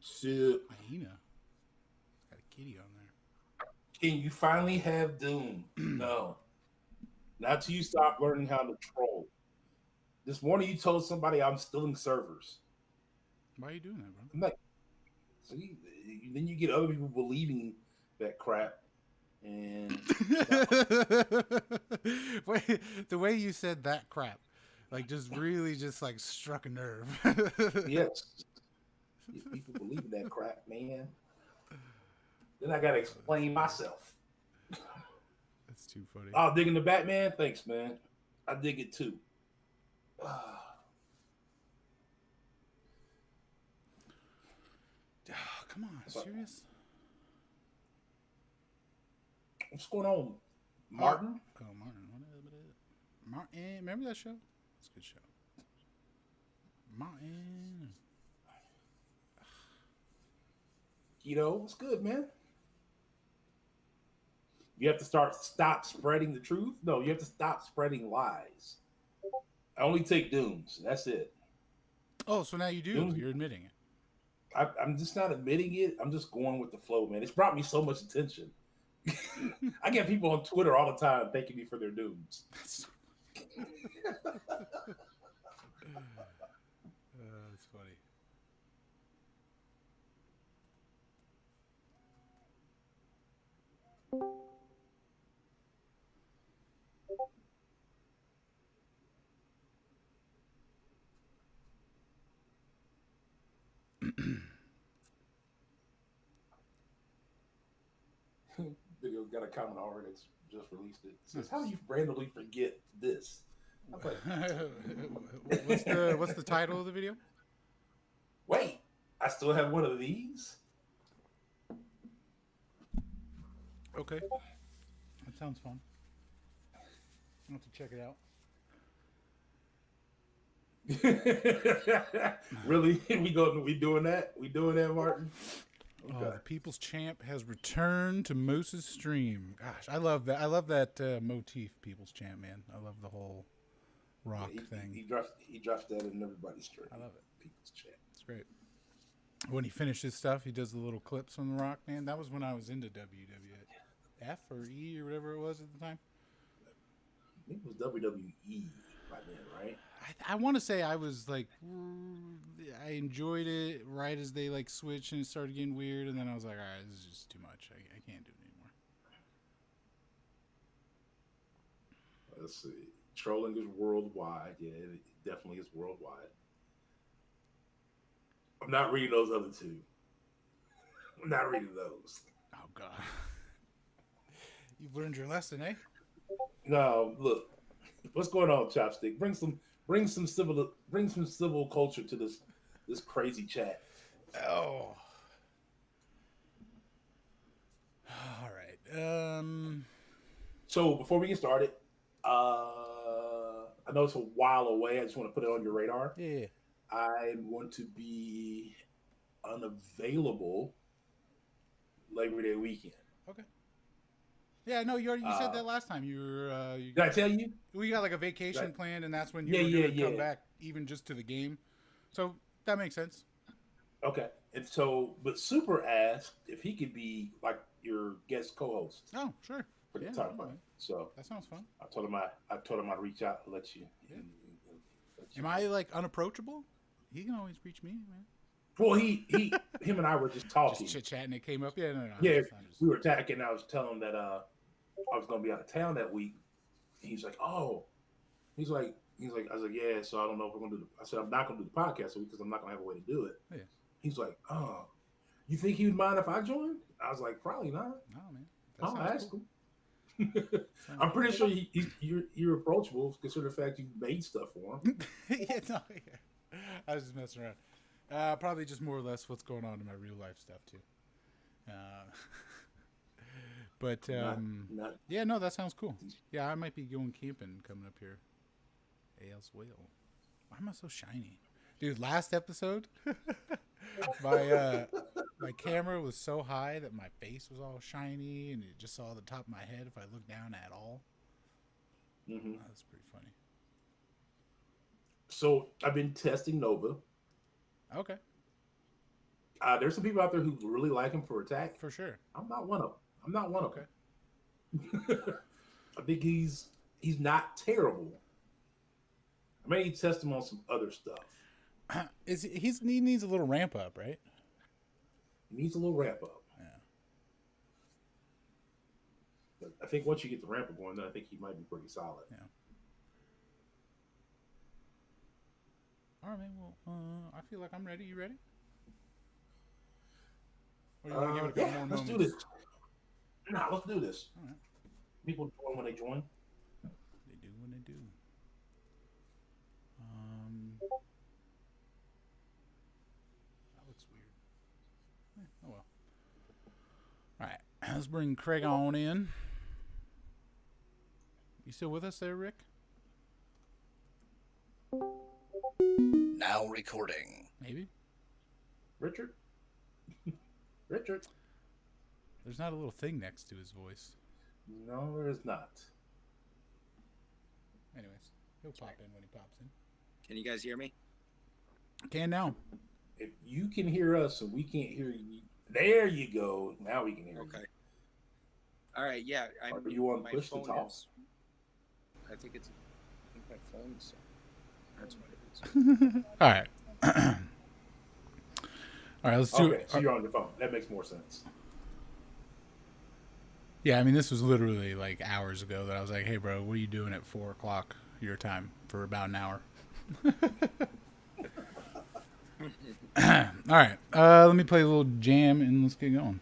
So, Hyena. It's got a kitty on there. can you finally have Doom? No. Not till you stop learning how to troll. This morning you told somebody I'm stealing servers. Why are you doing that, bro? I'm like, see, then you get other people believing that crap, and no, Wait, the way you said that crap, like just really just like struck a nerve. yes, people believe in that crap, man. Then I gotta That's explain funny. myself. That's too funny. Oh, digging the Batman? Thanks, man. I dig it too. Oh, come on, So, serious? what's going on, Oh, Martin? oh, Martin. What is it? Martin. Remember that show? It's a good show. Martin. Keto, what's good, man? You have to stop spreading the truth. No, you have to stop spreading lies. I only take dooms. That's it. Oh, so now you do. Dooms. You're admitting it. I'm just not admitting it. I'm just going with the flow, man. It's brought me so much attention. I get people on Twitter all the time thanking me for their dooms. That's that's funny. Video's got a comment already that's just released it. It says, "How do you randomly forget this?" I was like, What's the title of the video? "Wait, I still have one of these." Okay, that sounds fun. I'll have to check it out. Really? We doing that? We doing that, Martin? Oh, Okay. the People's Champ has returned to Moose's stream. Gosh, I love that. I love that motif, People's Champ, man. I love the whole Yeah, rock thing. he dropped that in everybody's stream. I love it. People's chat. It's great. When he finishes stuff, he does the little clips from the rock, man. That was when I was into WWF or E or whatever it was at the time. I think it was WWE by then, right? I want to say I was like, I enjoyed it right as they like switched and it started getting weird, and then I was like, all right, this is just too much. I can't do it anymore. Let's see. Trolling is worldwide. Yeah, it definitely is worldwide. I'm not reading those other two. I'm not reading those. Oh god, you've learned your lesson, eh? No, look, what's going on, Chopstick? Bring some civil culture to this crazy chat. Oh, all right. So before we get started, I know it's a while away. I just want to put it on your radar. Yeah. I'm going to be unavailable Labor Day weekend. Okay. Yeah, no, you said Uh, that last time. You were did I tell you? we got like a vacation That, planned, and that's when you yeah, were yeah, gonna come yeah. back, even just to the game. So that makes sense. Okay. And so, but Super asked if he could be like your guest co-host Oh, sure. for the Yeah, time all frame. right. So That sounds fun. I told him I'd reach out and let you. Yeah. Let you Am I like unapproachable? He can always reach me, man. well, him and I were just Just talking. chit chatting. It came up. Yeah, no, no. Yeah, I'm just we were attacking. I was telling him that I was going to be out of town that week. He's like, oh, he's like, I was like, yeah. So I don't know if we're going to do. I said I'm not going to do the podcast because I'm not going to have a way to do it. yeah. He's like, oh, you think he would mind if I joined? I was like, probably not. No, man. That I'll sounds ask cool. him. Sounds I'm pretty sure you're approachable, considering the fact you made stuff for him. yeah, no, yeah. I was just messing around. Probably just more or less what's going on in my real life stuff too. Uh, but Not yeah, no, that sounds cool. Yeah, I might be going camping coming up here. AL's whale. Why am I so shiny, dude? Last episode, my my camera was so high that my face was all shiny, and it just saw the top of my head if I looked down at all. hmm That was pretty funny. So I've been testing Nova. Okay. There's some people out there who really like him for attack. For sure. I'm not one of them. I'm not one of them. I think he's not terrible. I may need to test him on some other stuff. He needs a little ramp up, right? He needs a little ramp up. Yeah. But I think once you get the ramp up going, then I think he might be pretty solid. Yeah. All right, man. Well, I feel like I'm ready. You ready? Or you want to give it a couple more let's moments? do this. Nah, let's do this. All right. People join when they join. They do when they do. That looks weird. Oh well. All right, let's bring Craig on in. You still with us there, Rick? Now recording. Maybe. Richard? Richard? There's not a little thing next to his voice. No, there is not. Anyways, he'll pop in when he pops in. Can you guys hear me? Can now. If you can hear us and we can't hear you, there you go. Now we can hear you. Okay. All right. Yeah. Are you on my push to phone talk? I think my phone is. That's what it is. All right. All right, let's do Okay, so you're on your phone. That makes more sense. Yeah, I mean, this was literally like hours ago that I was like, hey, bro, what are you doing at 4 o'clock your time for about an hour? All right, let me play a little jam and let's get going.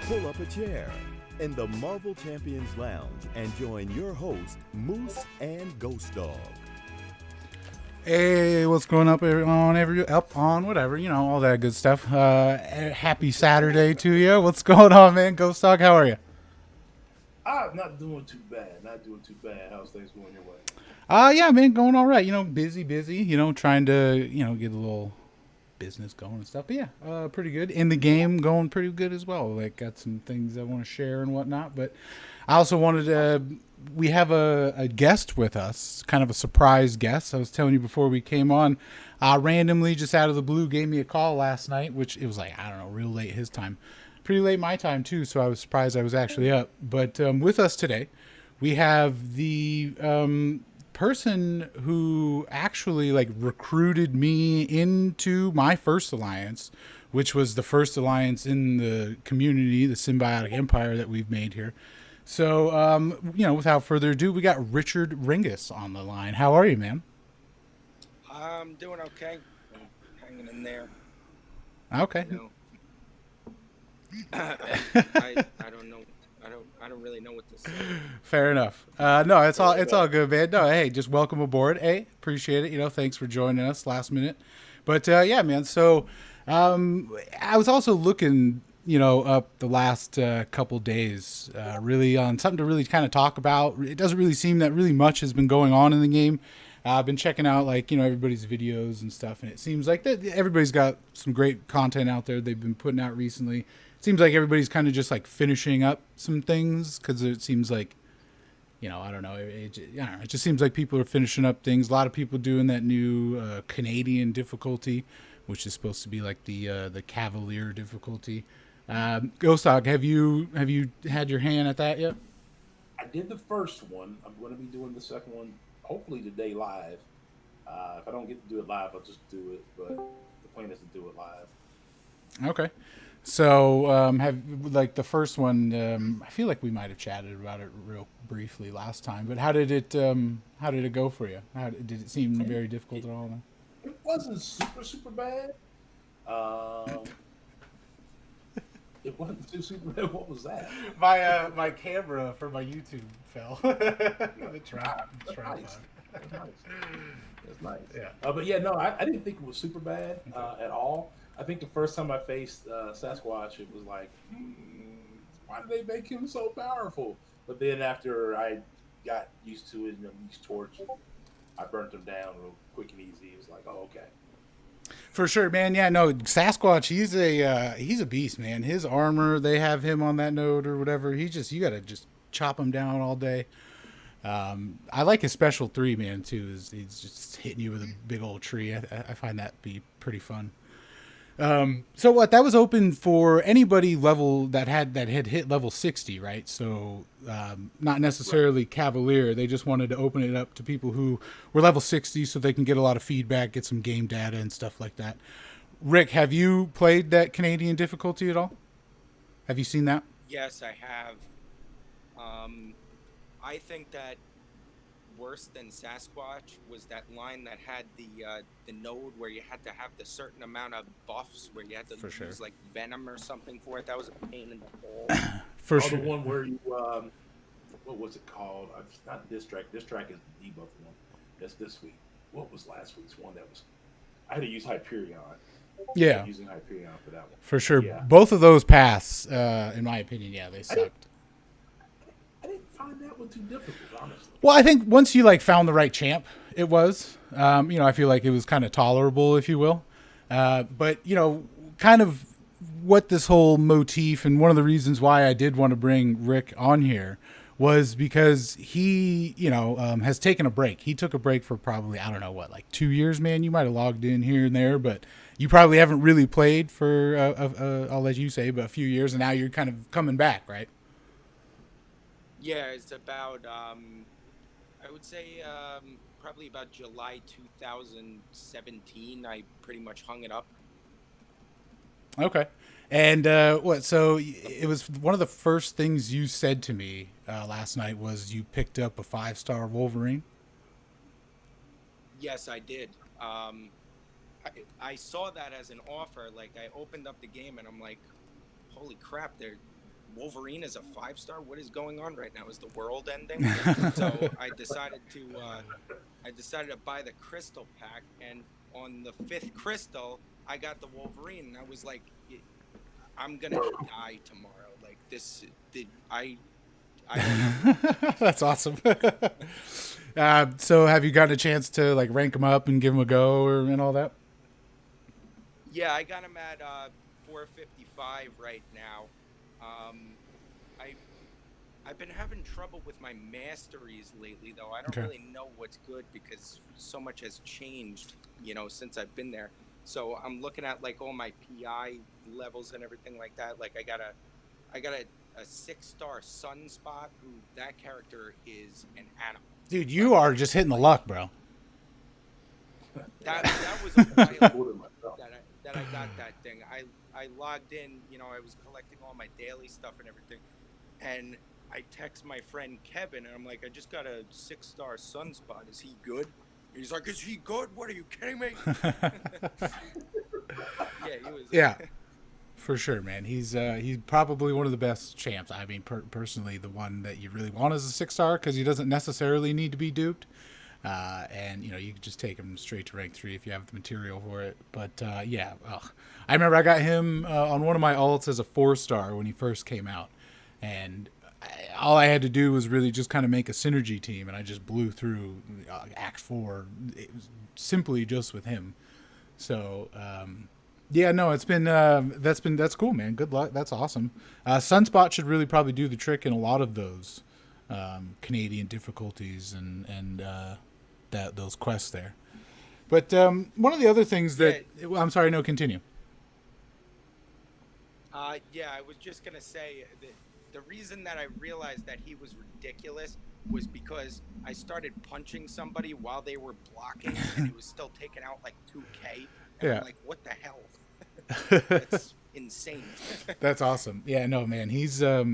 Pull up a chair in the Marvel Champions Lounge and join your host, Moose and Ghost Dog. Hey, what's going up on whatever, you know, all that good stuff. Happy Saturday to you. What's going on, man? Ghost Dog, how are you? I'm not doing too bad. Not doing too bad. How's things going your way? Yeah, man, going all right. You know, busy, you know, trying to, you know, get a little business going and stuff. But yeah, pretty good. In the game, going pretty good as well. Like, got some things I want to share and whatnot. But I also wanted to, we have a guest with us, kind of a surprise guest. I was telling you before we came on, randomly, just out of the blue, gave me a call last night, which it was like, I don't know, real late his time. Pretty late my time, too, so I was surprised I was actually up. But with us today, we have the person who actually like recruited me into my first alliance, which was the first alliance in the community, the Symbiotic Empire that we've made here. So, you know, without further ado, we got Richard Ringus on the line. How are you, man? I'm doing okay. I'm hanging in there. Okay. You know. I don't know. I don't really know what to say. Fair enough. No, it's all good, man. No, hey, just welcome aboard. Hey, appreciate it. You know, thanks for joining us last minute. But yeah, man. So I was also looking, you know, up the last couple days, really on something to really kind of talk about. It doesn't really seem that really much has been going on in the game. I've been checking out, like, you know, everybody's videos and stuff, and it seems like that everybody's got some great content out there they've been putting out recently. It seems like everybody's kind of just like finishing up some things because it seems like, you know, I don't know. It just seems like people are finishing up things. A lot of people doing that new Canadian difficulty, which is supposed to be like the Cavalier difficulty. Ghost Dog, have you had your hand at that yet? I did the first one. I'm going to be doing the second one hopefully today live. If I don't get to do it live, I'll just do it. But the plan is to do it live. Okay. So, have like the first one? I feel like we might have chatted about it real briefly last time. But how did it go for you? Did it seem very difficult at all? It wasn't super bad. It wasn't too super bad. What was that? My camera for my YouTube fell. The tripod. That's nice. Yeah. But yeah, no, I didn't think it was super bad at all. I think the first time I faced Sasquatch, it was like, why did they make him so powerful? But then after I got used to it and used Torch, I burnt him down real quick and easy. It was like, oh, okay. For sure, man. Yeah, no, Sasquatch, he's a beast, man. His armor, they have him on that node or whatever. You gotta just chop him down all day. I like his special 3, man, too. He's just hitting you with a big old tree. I find that be pretty fun. So what, that was open for anybody level that had hit level 60, right? So not necessarily Cavalier. They just wanted to open it up to people who were level 60 so they can get a lot of feedback, get some game data and stuff like that. Rick, have you played that Canadian difficulty at all? Have you seen that? Yes, I have. I think that worse than Sasquatch was that line that had the node where you had to have the certain amount of buffs, where you had to use like venom or something for it. That was a pain in the hole. For sure. The one where you what was it called? It's not this track. This track is the debuff one. That's this week. What was last week's one? That was I had to use Hyperion. Yeah, using Hyperion for that one. For sure. Yeah. Both of those paths, in my opinion, yeah, they sucked. I didn't find that one too difficult, honestly. Well, I think once you like found the right champ, it was. I feel like it was kind of tolerable, if you will. But kind of what this whole motif, and one of the reasons why I did want to bring Rick on here was because he, has taken a break. He took a break for probably, I don't know what, like 2 years, man. You might have logged in here and there, but you probably haven't really played for, I'll let you say, but a few years, and now you're kind of coming back, right? Yeah, it's about, I would say, probably about July 2017, I pretty much hung it up. Okay. And so it was one of the first things you said to me last night was you picked up a 5-star Wolverine? Yes, I did. I saw that as an offer. Like, I opened up the game and I'm like, holy crap, Wolverine is a 5-star? What is going on right now? Is the world ending? So I decided to buy the crystal pack, and on the 5th crystal, I got the Wolverine, and I was like, I'm gonna die tomorrow. Like this, I That's awesome. So have you gotten a chance to like rank them up and give them a go and all that? Yeah, I got him at 455 right now. I've been having trouble with my masteries lately, though. I don't really know what's good because so much has changed, since I've been there. So I'm looking at like all my PI levels and everything like that. Like I got a 6-star Sunspot, who that character is an animal. Dude, you are just hitting the luck, bro. That was a while that I got that thing. I logged in, I was collecting all my daily stuff and everything, and I text my friend Kevin, and I'm like, I just got a 6-star Sunspot. Is he good? And he's like, is he good? What, are you kidding me? Yeah, he was. Yeah, for sure, man. He's probably one of the best champs. I mean, personally, the one that you really want as a 6-star because he doesn't necessarily need to be duped. And you can just take him straight to rank 3 if you have the material for it. But yeah, I remember I got him on one of my alts as a 4-star when he first came out, and all I had to do was really just kind of make a synergy team, and I just blew through Act 4. It was simply just with him. So yeah, no, it's been that's cool, man. Good luck. That's awesome. Sunspot should really probably do the trick in a lot of those Canadian difficulties and those quests there. But one of the other things that I'm sorry, no, continue. Yeah, I was just gonna say that the reason that I realized that he was ridiculous was because I started punching somebody while they were blocking, and he was still taking out like 2K. And I'm like, what the hell? That's insane. That's awesome. Yeah, no, man, he's a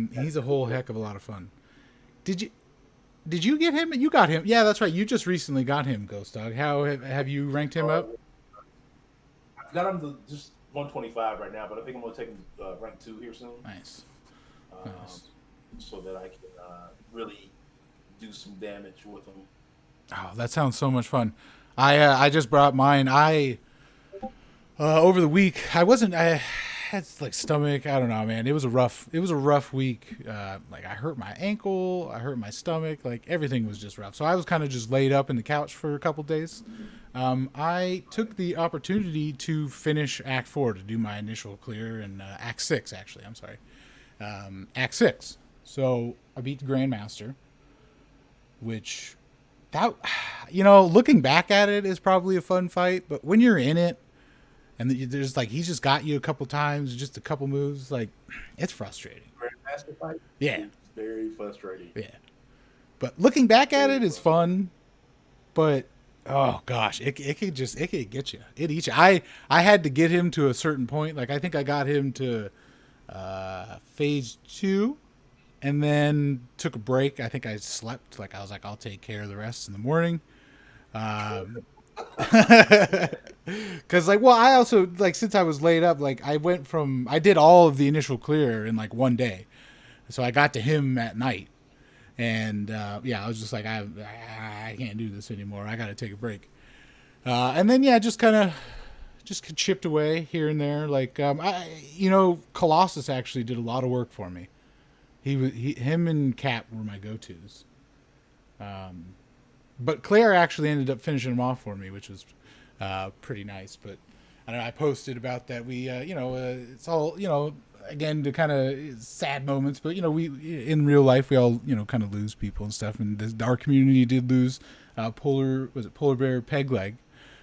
whole heck of a lot of fun. Did you get him? You got him. Yeah, that's right. You just recently got him, Ghost Dog. How have you ranked him up? I got him to just 125 right now, but I think I'm going to take him to rank 2 here soon. Nice. So that I can really do some damage with him. Oh, that sounds so much fun. I just brought mine. Over the week, had like stomach. I don't know, man. It was a rough week. Like I hurt my ankle, I hurt my stomach. Like everything was just rough. So I was kind of just laid up in the couch for a couple days. I took the opportunity to finish Act 4 to do my initial clear, and Act 6 actually. I'm sorry, Act 6. So I beat the Grandmaster, which that, you know, looking back at it is probably a fun fight, but when you're in it and there's like he's just got you a couple times, just a couple moves, like it's frustrating. Grandmaster fight. Yeah, It's very frustrating. yeah. But looking back at it is fun, but oh gosh, it could get you. It eats you. I had to get him to a certain point. Like I think I got him to phase 2. And then took a break. I think I slept. Like I was like, I'll take care of the rest in the morning. Cause like, well, I also like, since I was laid up, like I did all of the initial clear in like one day. So I got to him at night, and yeah, I was just like, I can't do this anymore. I got to take a break. And then, yeah, just kind of chipped away here and there. Like, Colossus actually did a lot of work for me. Him and Cap were my go-tos. But Claire actually ended up finishing him off for me, which was pretty nice. But I don't know, I posted about that. We, it's all, again, the kind of sad moments. But, we in real life, we all, kind of lose people and stuff. And our community did lose Polar Bear Pegleg.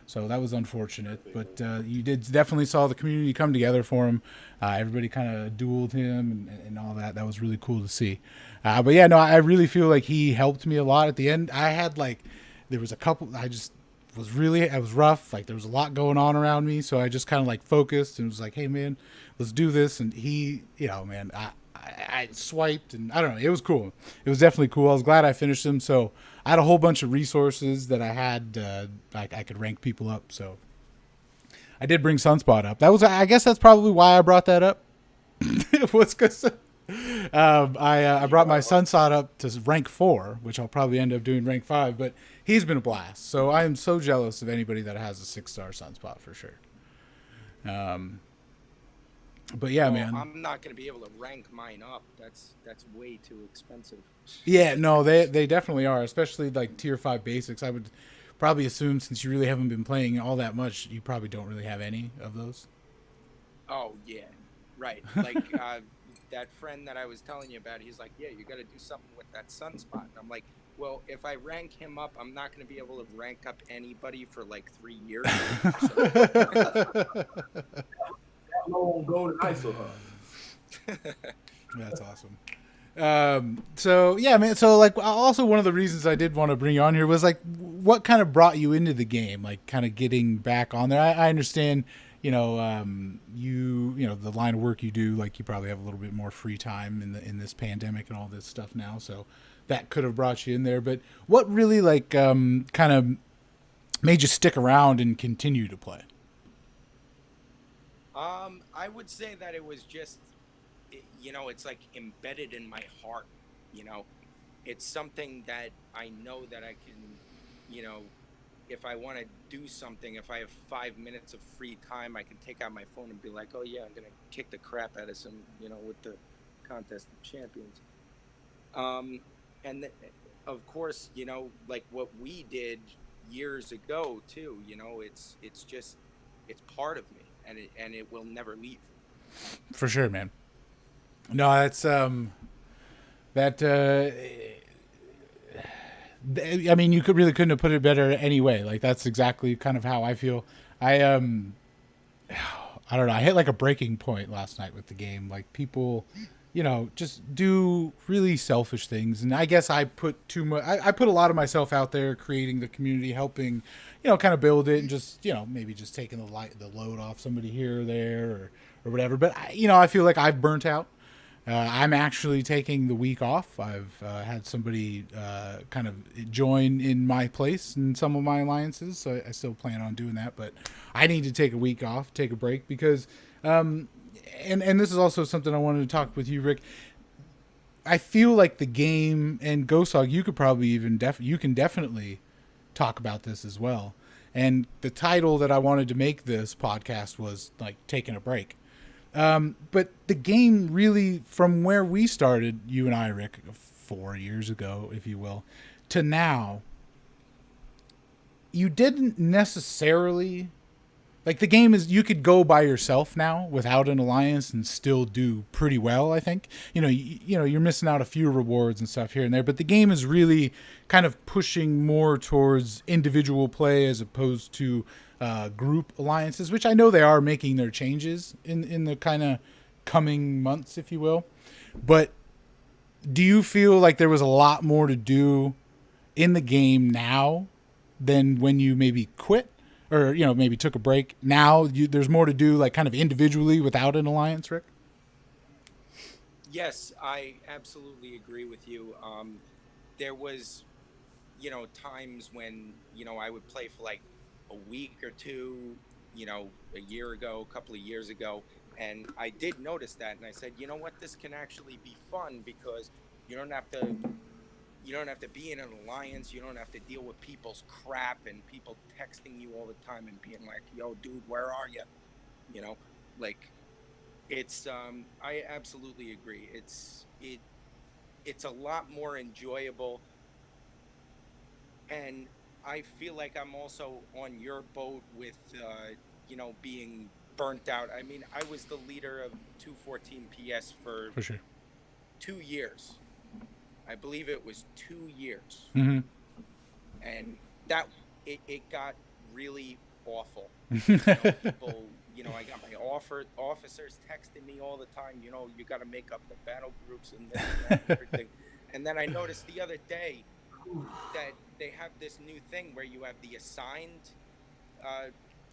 So that was unfortunate, but you definitely saw the community come together for him. Everybody kind of dueled him and all that. That was really cool to see. But yeah, no, I really feel like he helped me a lot at the end. I had there was a couple, I was rough. Like there was a lot going on around me. So I just kind of like focused and was like, hey man, let's do this. And he, man, I swiped and I don't know. It was cool. It was definitely cool. I was glad I finished him. So I had a whole bunch of resources that I had, I could rank people up. So I did bring Sunspot up. I guess that's probably why I brought that up. It was because I brought my Sunspot up to rank 4, which I'll probably end up doing rank 5, but he's been a blast. So I am so jealous of anybody that has a 6-star Sunspot for sure. But yeah, man, I'm not going to be able to rank mine up. That's way too expensive. Yeah, no, they definitely are, especially like tier 5 basics. I would probably assume, since you really haven't been playing all that much, you probably don't really have any of those. Oh yeah, right. Like that friend that I was telling you about, he's like, yeah, you got to do something with that Sunspot. And I'm like, well, if I rank him up, I'm not going to be able to rank up anybody for like 3 years. Long golden ISO, huh? That's awesome. So yeah, man. So like, also one of the reasons I did want to bring you on here was like, what kind of brought you into the game? Like, kind of getting back on there. I understand, the line of work you do. Like, you probably have a little bit more free time in this pandemic and all this stuff now. So that could have brought you in there. But what really like kind of made you stick around and continue to play? I would say that it was just, it's like embedded in my heart, it's something that I know that I can, if I want to do something, if I have 5 minutes of free time, I can take out my phone and be like, oh yeah, I'm going to kick the crap out of some, with the Contest of Champions. Of course, like what we did years ago too, it's just, it's part of me. And it will never leave. For sure, man. No, that's I mean, you couldn't have put it better anyway. Like, that's exactly kind of how I feel. I don't know. I hit like a breaking point last night with the game. Like, people, just do really selfish things, and I guess I put too much. I put a lot of myself out there, creating the community, helping, kind of build it, and just, maybe just taking the load off somebody here or there or whatever. But I feel like I've burnt out. I'm actually taking the week off. I've had somebody kind of join in my place in some of my alliances, so I still plan on doing that. But I need to take a week off, take a break, because and this is also something I wanted to talk with you, Rick. I feel like the game, and Ghost Dog, you could probably even you can definitely talk about this as well. And the title that I wanted to make this podcast was like taking a break. But the game really, from where we started, you and I, Rick, 4 years ago, if you will, to now, you didn't necessarily like the game is you could go by yourself now without an alliance and still do pretty well. I think you're missing out a few rewards and stuff here and there, but the game is really kind of pushing more towards individual play as opposed to group alliances, which I know they are making their changes in the kind of coming months, if you will. But do you feel like there was a lot more to do in the game now than when you maybe quit or, maybe took a break? Now there's more to do, like kind of individually without an alliance, Rick? Yes, I absolutely agree with you. There was, times when, I would play for like a week or two, a year ago, a couple of years ago. And I did notice that. And I said, you know what, this can actually be fun because you don't have to be in an alliance. You don't have to deal with people's crap and people texting you all the time and being like, yo, dude, where are you? It's, I absolutely agree. It's a lot more enjoyable. And I feel like I'm also on your boat with, being burnt out. I mean, I was the leader of 214 PS for sure 2 years. I believe it was 2 years. Mm-hmm. And that it got really awful. People, I got my officers texting me all the time, you got to make up the battle groups and this and that and everything. And then I noticed the other day that they have this new thing where you have the assigned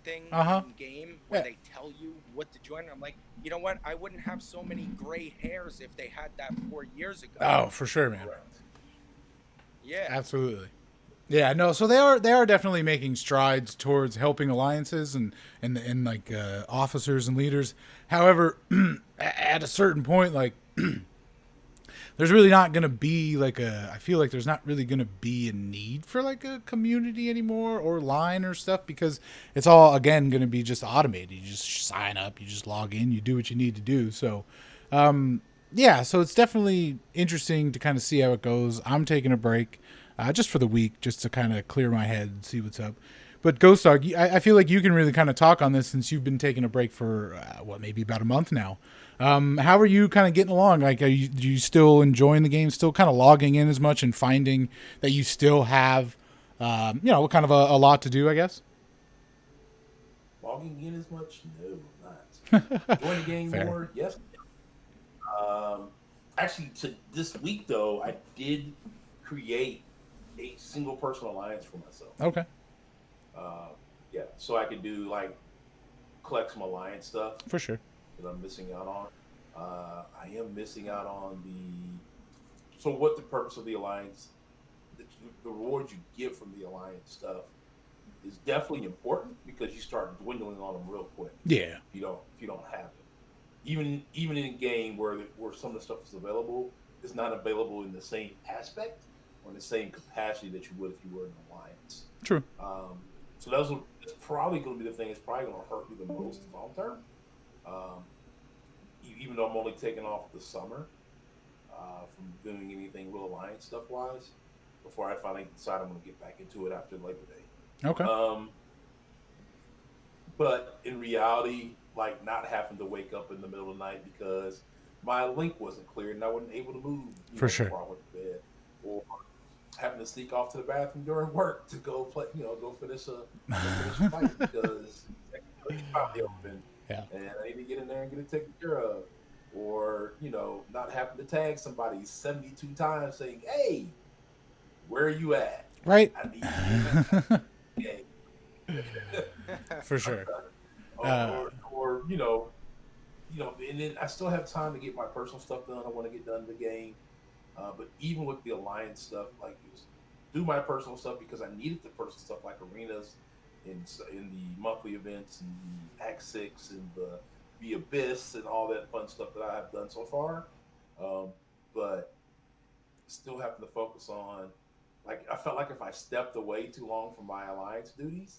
thing in game where they tell you what to join. I'm like, you know what? I wouldn't have so many gray hairs if they had that 4 years ago. Oh, for sure, man. Yeah, absolutely. Yeah, no. So they are definitely making strides towards helping alliances and like officers and leaders. However, at a certain point, like there's really not going to be I feel like there's not really going to be a need for like a community anymore or line or stuff because it's all, again, going to be just automated. You just sign up, you just log in, you do what you need to do. So, yeah, so it's definitely interesting to kind of see how it goes. I'm taking a break just for the week, just to kind of clear my head and see what's up. But Ghost Dog, I feel like you can really kind of talk on this since you've been taking a break for, maybe about a month now. How are you kind of getting along? Like, do you still enjoying the game? Still kind of logging in as much and finding that you still have, kind of a lot to do, I guess? Logging in as much? No, not. Enjoying the game Fair. more? Yes. Actually, this week, though, I did create a single person alliance for myself. Okay. Yeah, so I could do, collect some alliance stuff. For sure. That I'm missing out on. I am missing out on so what the purpose of the alliance, the rewards you get from the alliance stuff is definitely important because you start dwindling on them real quick. Yeah. If you don't have it. Even in a game where some of the stuff is available, it's not available in the same aspect or in the same capacity that you would if you were in an alliance. True. So that's probably going to be the thing. It's probably going to hurt me the most long term. Even though I'm only taking off the summer from doing anything real alliance stuff wise, before I finally decide I'm going to get back into it after Labor Day. Okay. But in reality, not having to wake up in the middle of the night because my link wasn't clear and I wasn't able to move sure. before I went to bed, or having to sneak off to the bathroom during work to go play, go finish a fight because it's finally open. Yeah. And I need to get in there and get it taken care of. Or, not having to tag somebody 72 times saying, hey, where are you at? Right. I need you. For sure. Or, and then I still have time to get my personal stuff done. I want to get done in the game. But even with the alliance stuff, do my personal stuff because I needed the personal stuff like arenas in the monthly events and the Act 6 and the Abyss and all that fun stuff that I have done so far. But still having to focus on, I felt like if I stepped away too long from my alliance duties,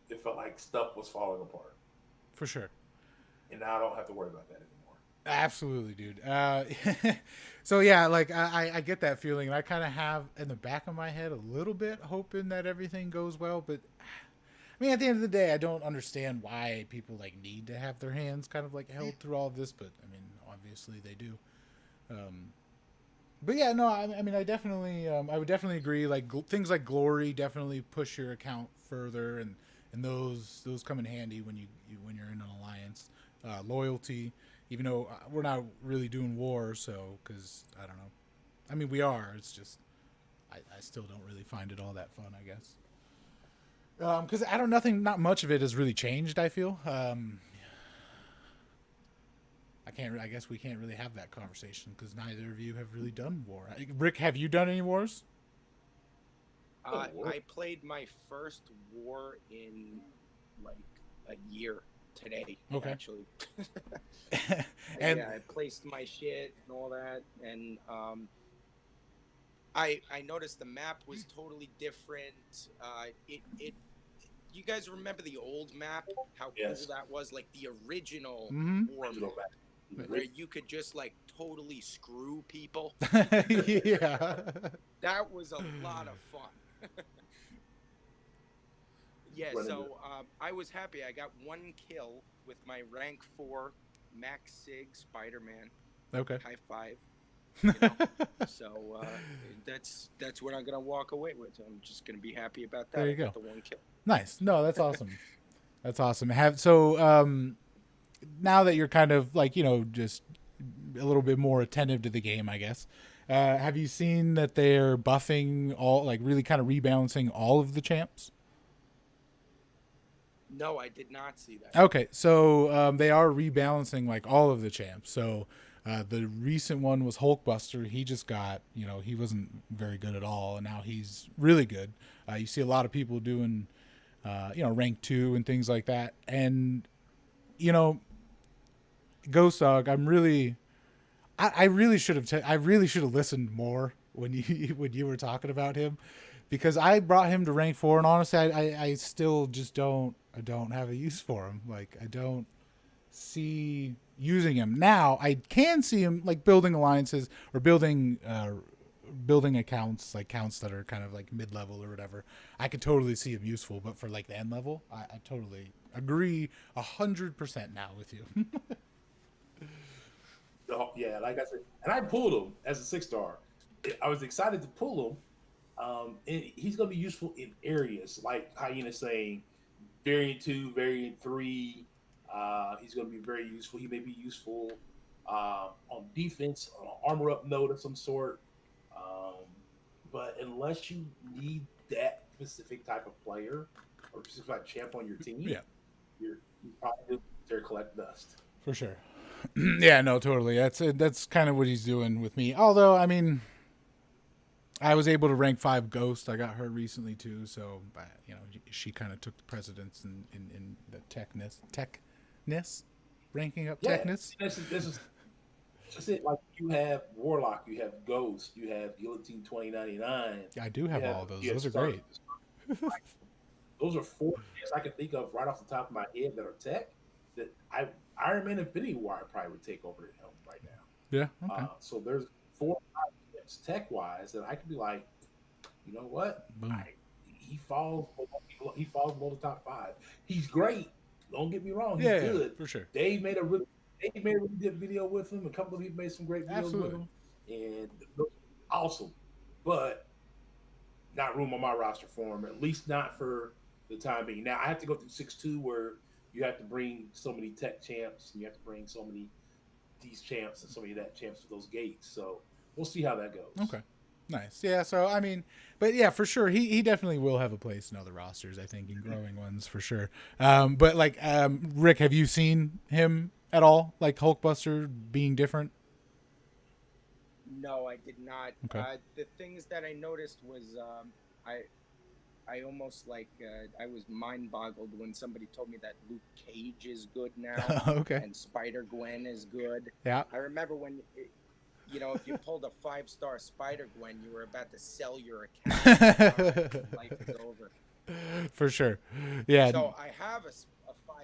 it felt like stuff was falling apart. For sure. and now I don't have to worry about that anymore. Absolutely, dude. So yeah, like I get that feeling, and I kind of have in the back of my head a little bit hoping that everything goes well. But I mean, at the end of the day, I don't understand why people like need to have their hands kind of like held through all of this. But I mean, obviously they do. But yeah, no, I mean, I definitely, I would definitely agree. Like things like glory definitely push your account further, and those come in handy when when you're in an alliance. Loyalty, even though we're not really doing war, so because I don't know, I mean we are. It's just I still don't really find it all that fun, I guess. Because not much of it has really changed. I feel. I guess we can't really have that conversation because neither of you have really done war. Rick, have you done any wars? I played my first war in like a year today. Okay. Actually. And yeah, I placed my shit and all that, and I noticed the map was totally different. You guys remember the old map? How Yes. cool that was? Like the original Mhm. war map, where you could just like totally screw people. yeah. That was a lot of fun. Yeah, so I was happy. I got 1 kill with my rank 4 Max Sig Spider-Man. Okay. High five. You know? So that's what I'm gonna walk away with. I'm just gonna be happy about that. There you I got go. the 1 kill. Nice. No, that's awesome. That's awesome. Now that you're kind of like, just a little bit more attentive to the game, I guess. Have you seen that they're buffing all, like really kind of rebalancing all of the champs? No, I did not see that. Okay, so they are rebalancing like all of the champs. So the recent one was Hulkbuster. He just got, he wasn't very good at all, and now he's really good. You see a lot of people doing, rank 2 and things like that. And, Ghost Dog, I really should have listened more when you were talking about him, because I brought him to rank 4, and honestly, I still just don't have a use for him. Like, I don't see using him. Now I can see him like building alliances or building accounts, like counts that are kind of like mid-level or whatever. I could totally see him useful, but for like the end level, I totally agree 100% now with you. Oh, yeah, like I said, and I pulled him as a 6-star. I was excited to pull him. And he's going to be useful in areas like Hyena saying, variant 2, variant 3. He's going to be very useful. He may be useful on defense, on an armor up node of some sort. But unless you need that specific type of player or specific champ on your team, you probably do collect dust. For sure. Yeah, no, totally. That's kind of what he's doing with me. Although, I mean, I was able to rank 5 Ghost. I got her recently too, so she kind of took the precedence in the techness, ranking up techness. This is it. Like, you have Warlock, you have Ghost, you have Guillotine 2099. I do have all those. Those are great. Those are 4 things I can think of right off the top of my head that are tech that Iron Man Infinity War I probably would take over him right now. Yeah. Okay. So there's 4 or 5 tips tech-wise that I could be like, you know what? He falls below the top 5. He's great. Don't get me wrong. He's good. For sure. Dave made a really good video with him. A couple of people made some great videos with him. And awesome. But not room on my roster for him, at least not for the time being. Now, I have to go through 6-2 where you have to bring so many tech champs, and you have to bring so many these champs and so many of that champs to those gates. So we'll see how that goes. Okay. Nice. Yeah, so I mean, but yeah, for sure, he definitely will have a place in other rosters, I think, in growing ones for sure. But like, Rick, have you seen him at all, like Hulkbuster being different? No, I did not. Okay. The things that I noticed was I almost like I was mind boggled when somebody told me that Luke Cage is good now. Okay. And Spider-Gwen is good. Yeah. I remember when if you pulled a 5-star Spider-Gwen, you were about to sell your account. Life is over. For sure. Yeah. So I have a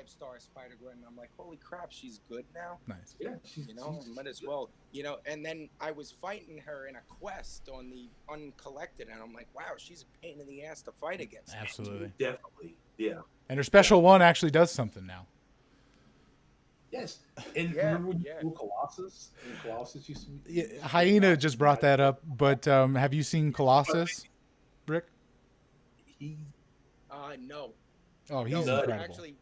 5-star Spider-Gwen, and I'm like, holy crap, she's good now. Nice. Yeah, Might as well, And then I was fighting her in a quest on the Uncollected, and I'm like, wow, she's a pain in the ass to fight against. Absolutely. Definitely. Yeah. And her special one actually does something now. Yes. And remember when you do Colossus? And Colossus used to be... Yeah, Hyena just brought that up, but have you seen Colossus, Rick? No. Oh, he's incredible. Actually,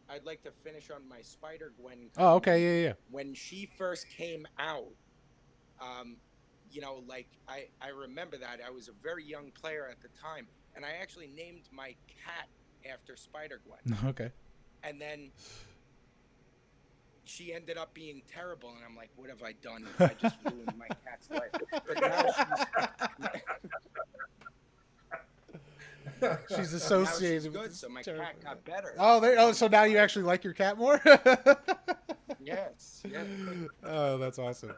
I'd like to finish on my Spider-Gwen. Oh, okay, yeah. When she first came out, I remember that. I was a very young player at the time, and I actually named my cat after Spider-Gwen. Okay. And then she ended up being terrible, and I'm like, what have I done? I just ruined my cat's life. But now she's associated she's good, so my cat got better. So now you actually like your cat more? Yes. Yeah. Oh, that's awesome.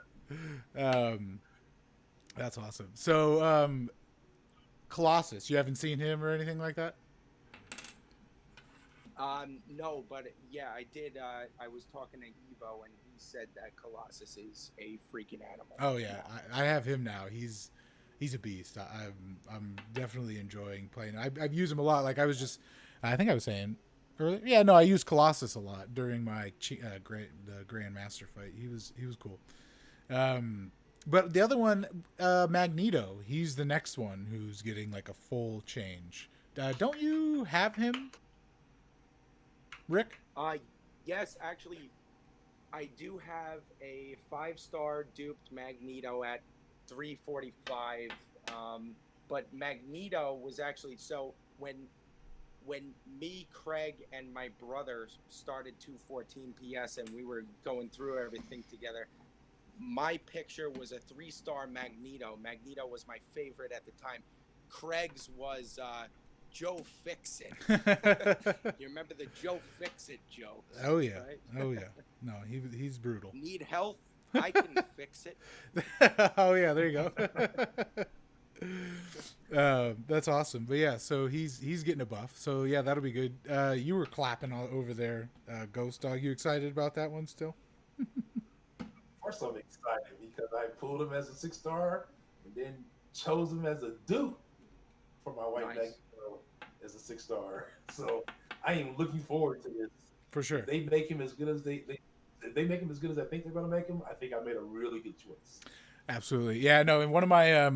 That's awesome. So, Colossus, you haven't seen him or anything like that? No, but yeah, I did. I was talking to Evo, and he said that Colossus is a freaking animal. Oh yeah, I have him now. He's a beast. I'm definitely enjoying playing. I've used him a lot. Like I think I was saying earlier. Yeah, no, I used Colossus a lot during my the Grandmaster fight. He was cool. But the other one, Magneto, he's the next one who's getting like a full change. Don't you have him, Rick? Yes, actually, I do have a 5-star duped Magneto at 345. But Magneto was actually, so when me, Craig, and my brother started 214 PS and we were going through everything together, my picture was a 3-star Magneto. Magneto was my favorite at the time. Craig's was Joe Fixit. You remember the Joe Fixit joke? Oh yeah. Right? Oh yeah. No, he's brutal. Need help? I can fix it. Oh yeah, there you go. That's awesome. But yeah, so he's getting a buff. So yeah, that'll be good. You were clapping all over there, Ghost Dog. You excited about that one still? Of course I'm excited because I pulled him as a 6-star and then chose him as a dupe for my white Magneto as a 6-star. So I am looking forward to this. For sure. If they make him as good as they make him as good as I think they're going to make him, I think I made a really good choice. Absolutely. Yeah, no, and one of my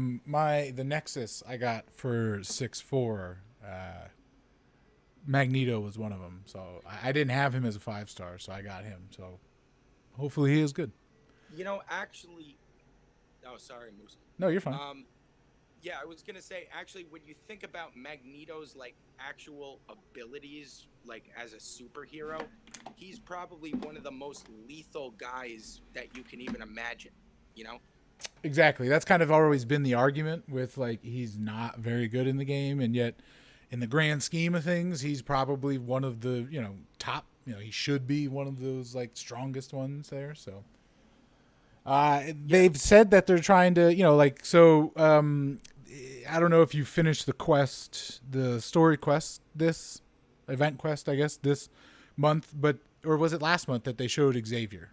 the Nexus I got for 6-4, Magneto was one of them. So I didn't have him as a 5-star, so I got him. So hopefully he is good. Actually, oh, sorry, Moose. No, you're fine. Yeah, I was gonna say, actually, when you think about Magneto's like actual abilities, like as a superhero, he's probably one of the most lethal guys that you can even imagine. Exactly. That's kind of always been the argument with, like, he's not very good in the game, and yet in the grand scheme of things, he's probably one of the top. He should be one of those like strongest ones there. So. They've said that they're trying to, I don't know if you finished the quest, the story quest, this event quest, I guess, this month, or was it last month that they showed Xavier,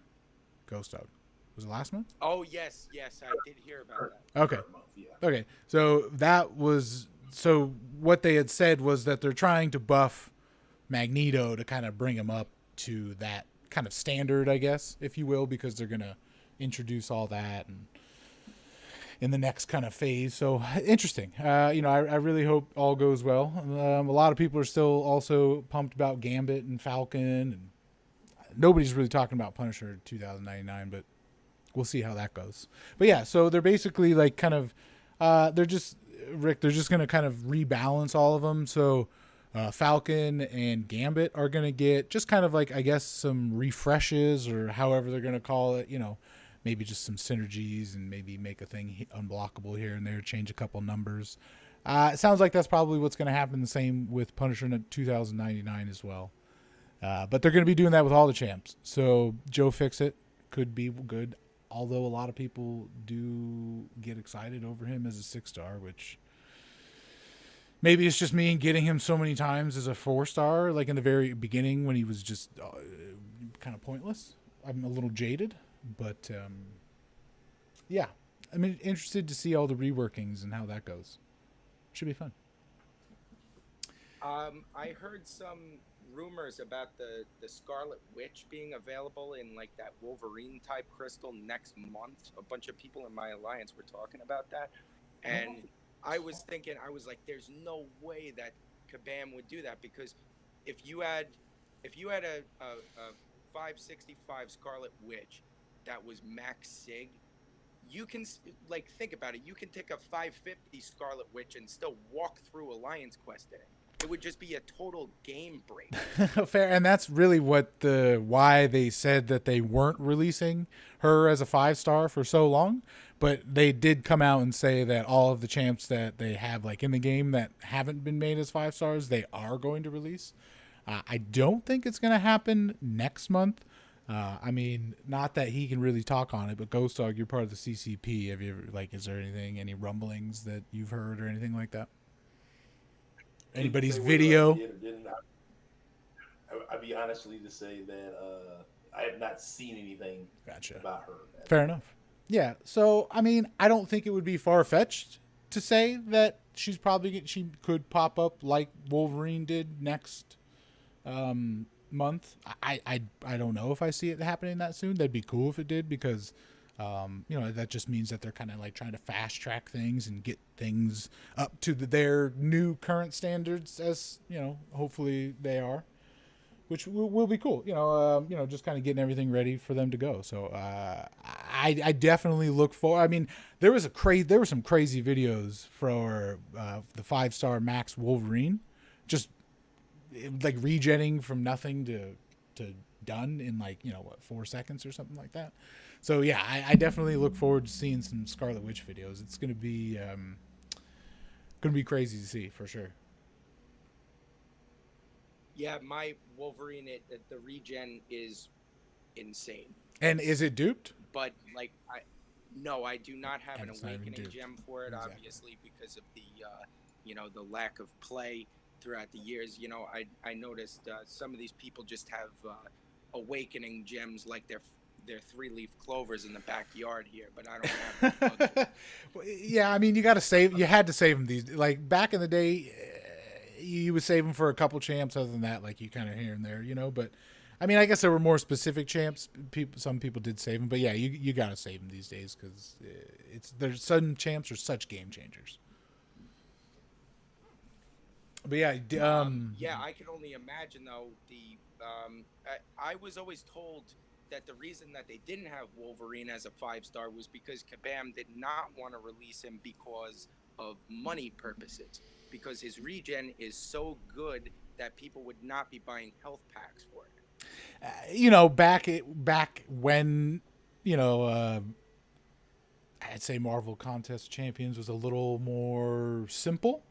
Ghost Dog? Was it last month? Oh, yes, I did hear about that. Okay. Okay. So what they had said was that they're trying to buff Magneto to kind of bring him up to that kind of standard, I guess, if you will, because they're going to introduce all that and in the next kind of phase. So interesting. I really hope all goes well. A lot of people are still also pumped about Gambit and Falcon, and nobody's really talking about Punisher 2099, but we'll see how that goes. But yeah, so they're basically like kind of they're just going to kind of rebalance all of them. So Falcon and Gambit are going to get just kind of like, I guess, some refreshes, or however they're going to call it, maybe just some synergies, and maybe make a thing unblockable here and there, change a couple numbers. It sounds like that's probably what's going to happen. The same with Punisher 2099 as well. But they're going to be doing that with all the champs. So Joe Fixit could be good, although a lot of people do get excited over him as a 6-star, which maybe it's just me and getting him so many times as a 4-star, like in the very beginning when he was just kind of pointless. I'm a little jaded, but yeah, I'm interested to see all the reworkings and how that goes. Should be fun. I heard some rumors about the Scarlet Witch being available in like that Wolverine type crystal next month. A bunch of people in my alliance were talking about that, and I was thinking, I was like, there's no way that Kabam would do that, because if you had a 565 Scarlet Witch that was max sig, you can, like, think about it, you can take a 550 Scarlet Witch and still walk through Alliance Quest in it. It would just be a total game break. Fair, and that's really why they said that they weren't releasing her as a 5-star for so long. But they did come out and say that all of the champs that they have like in the game that haven't been made as 5-stars, they are going to release. I don't think it's going to happen next month. I mean, not that he can really talk on it, but Ghost Dog, you're part of the CCP. Have you ever, like, is there any rumblings that you've heard or anything like that? Anybody's video? I'd be honestly to say that I have not seen anything about her. Fair enough. Yeah. So, I mean, I don't think it would be far-fetched to say that she could pop up like Wolverine did next month. I don't know if I see it happening that soon. That'd be cool if it did, because that just means that they're kind of like trying to fast track things and get things up to their new current standards, as hopefully they are, which will be cool. Just kind of getting everything ready for them to go. So I definitely look for. I mean, there were some crazy videos for the 5-star max Wolverine, just like regenning from nothing to done in 4 seconds or something like that. So yeah, I definitely look forward to seeing some Scarlet Witch videos. It's gonna be crazy to see for sure. Yeah, my Wolverine the regen is insane. And is it duped? But I do not have an awakening gem for it, exactly. Obviously, because of the lack of play throughout the years. I noticed some of these people just have awakening gems like they're 3-leaf clovers in the backyard here, but I don't have them. Yeah, I mean, you had to save them these, like back in the day. You would save them for a couple champs. Other than that, like you kind of here and there, but I mean, I guess there were more specific champs. Some people did save them, but yeah, you got to save them these days, because there's some champs are such game changers. But yeah, I can only imagine though. I was always told that the reason that they didn't have Wolverine as a 5-star was because Kabam did not want to release him because of money purposes, because his regen is so good that people would not be buying health packs for it. Back when, I'd say Marvel Contest Champions was a little more simple.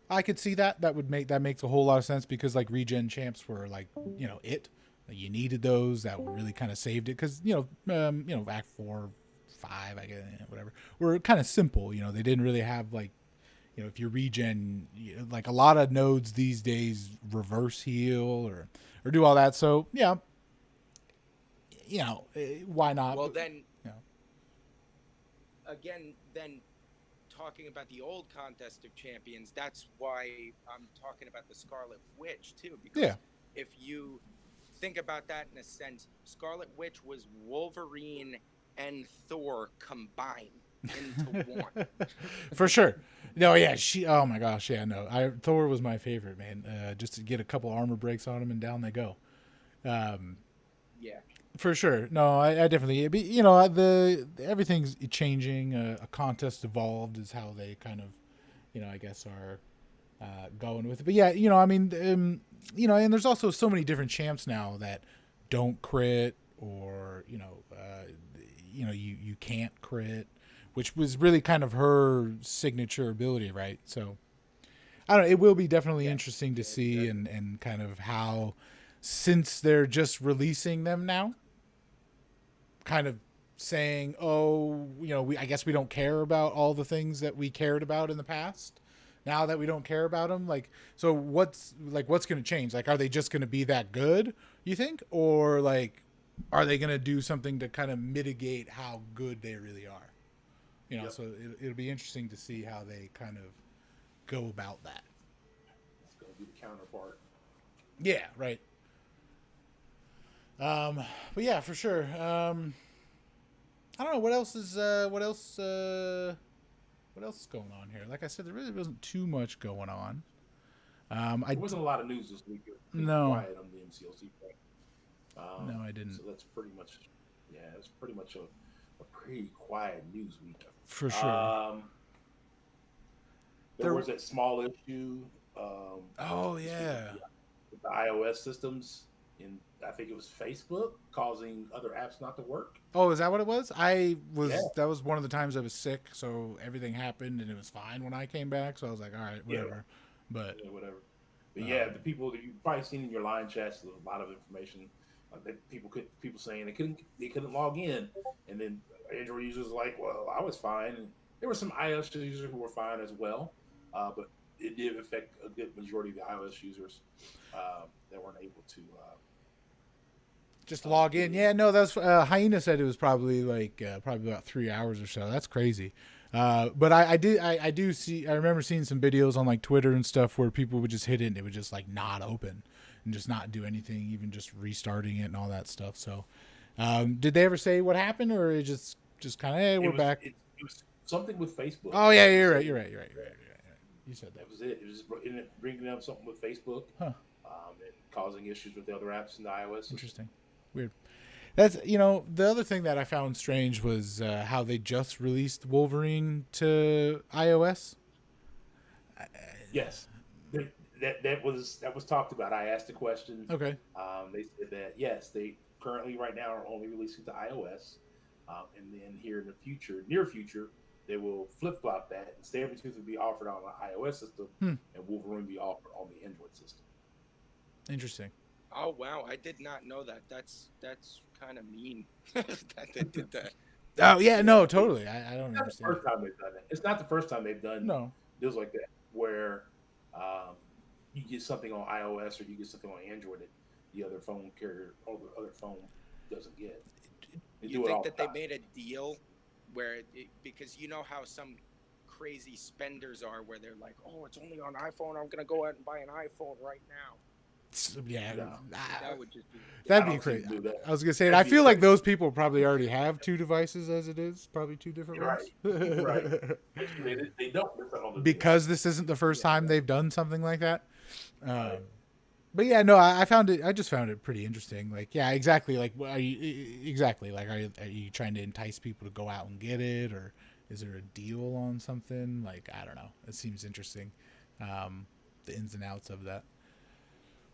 I could see that. That makes a whole lot of sense, because like regen champs were like, you needed those. That really kind of saved it, because Act 4, 5, I guess, whatever, were kind of simple. They didn't really have like, if you regen, like a lot of nodes these days reverse heal or do all that. So yeah, why not? Well, then again, talking about the old Contest of Champions, that's why I'm talking about the Scarlet Witch too, because if you think about that in a sense, Scarlet Witch was Wolverine and Thor combined into one. For sure. No, yeah, oh my gosh, yeah, no. Thor was my favorite, man. Just to get a couple armor breaks on him and down they go. Yeah. For sure. No, I definitely, everything's changing. A contest evolved is how they kind of, I guess are going with it. But yeah, I mean, and there's also so many different champs now that don't crit, or you can't crit, which was really kind of her signature ability, right? So I don't know, it will be definitely interesting to see and kind of how, since they're just releasing them now, kind of saying, I guess we don't care about all the things that we cared about in the past. now that we don't care about them? Like, so what's going to change? Like, are they just going to be that good, you think? Or like, are they going to do something to kind of mitigate how good they really are? You know, so it'll be interesting to see how they kind of go about that. It's going to be the counterpart. Yeah, right. But yeah, for sure. I don't know what else is going on here. Like I said, there really wasn't too much going on. There wasn't a lot of news this week. No. Quiet on the MCLC front. No, I didn't. So that's pretty much, it's pretty much a pretty quiet news week. For sure. There was that small issue. Oh yeah. With the iOS systems, and I think it was Facebook causing other apps not to work. Oh, is that what it was? That was one of the times I was sick, so everything happened and it was fine when I came back. So I was like, all right, whatever. But whatever. But the people that you've probably seen in your line chats, a lot of information that people saying they couldn't log in, and then Android users were like, well, I was fine. And there were some iOS users who were fine as well, but it did affect a good majority of the iOS users that weren't able to just log in. Yeah, no, that's Hyena said it was probably about 3 hours or so. That's crazy. But I remember seeing some videos on like Twitter and stuff where people would just hit it and it would just like not open and just not do anything, even just restarting it and all that stuff. So, did they ever say what happened, or it just kind of, hey, we're back? It was something with Facebook. Oh yeah, you're right. You said that. That was it. It was just bringing up something with Facebook, and causing issues with the other apps in the iOS. Interesting. Weird. That's, the other thing that I found strange was how they just released Wolverine to iOS. Yes, that was talked about. I asked a question. Okay. They said that yes, they currently right now are only releasing to iOS, and then here in the near future, they will flip flop that, and Sabretooth will be offered on the iOS system, and Wolverine be offered on the Android system. Interesting. Oh wow, I did not know that. That's kind of mean that they did that. Oh yeah, no, totally. I don't understand. First time they've done that. It's not the first time they've done deals like that where you get something on iOS or you get something on Android that the other phone carrier or the other phone doesn't get. You think that they made a deal where because you know how some crazy spenders are where they're like, oh, it's only on iPhone, I'm gonna go out and buy an iPhone right now. Yeah, that would just be. That'd be crazy. I was gonna say, I feel like those people probably already have two devices as it is, probably two different ones. Right. They don't. Because this isn't the first time they've done something like that. But yeah, no, I just found it pretty interesting. Like, yeah, exactly. Like, are you trying to entice people to go out and get it, or is there a deal on something? Like, I don't know. It seems interesting, the ins and outs of that.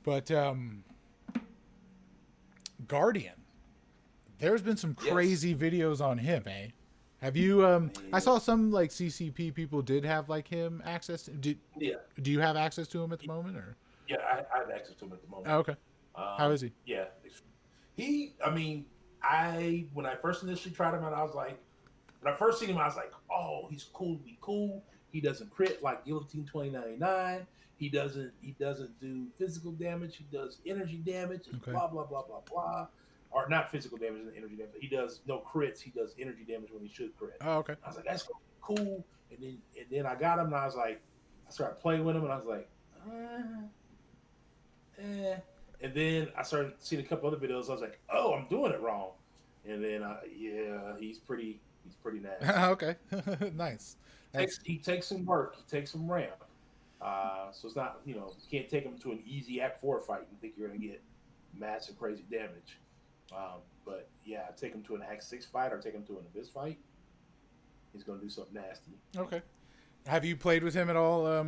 But Guardian, there's been some crazy videos on him, eh? Have you? I saw some like CCP people did have like him access. Do you have access to him at the moment, or? Yeah, I have access to him at the moment. Oh, okay. How is he? Yeah, when I first initially tried him out, I was like, when I first seen him, I was like, oh, he's cool. He doesn't crit like Guillotine 2099. He doesn't do physical damage. He does energy damage. Okay. Blah blah blah blah blah. Or not physical damage and energy damage. He does no crits. He does energy damage when he should crit. Oh, okay. I was like, that's cool. And then I got him, and I was like, I started playing with him, and I was like, And then I started seeing a couple other videos. I was like, oh, I'm doing it wrong. And then he's pretty nasty. Okay, nice. He takes some work. He takes some ramp. So it's not, you can't take him to an easy Act 4 fight and think you're going to get massive, crazy damage. But yeah, take him to an Act 6 fight or take him to an Abyss fight. He's going to do something nasty. Okay. Have you played with him at all,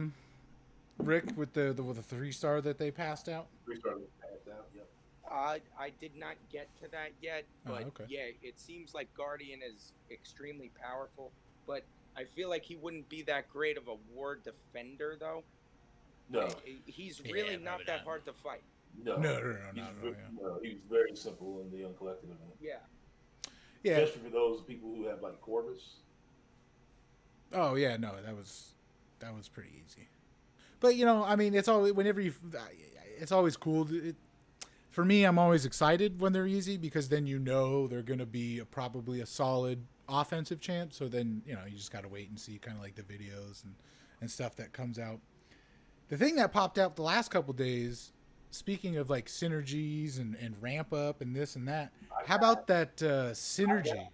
Rick, with the 3-star that they passed out? 3-star that they passed out, yep. I did not get to that yet, but yeah, it seems like Guardian is extremely powerful, but I feel like he wouldn't be that great of a ward defender, though. No. He's really not that hard to fight. No. He's very simple in the Uncollected event. Yeah. Especially for those people who have, like, Corvus. Oh, yeah, no, that was... That was pretty easy. But I mean, it's always it's always cool. For me, I'm always excited when they're easy because then they're going to be probably a solid offensive champ. So then you just got to wait and see kind of like the videos and stuff that comes out. The thing that popped out the last couple days, speaking of like synergies and ramp up and this and that, how about that synergy?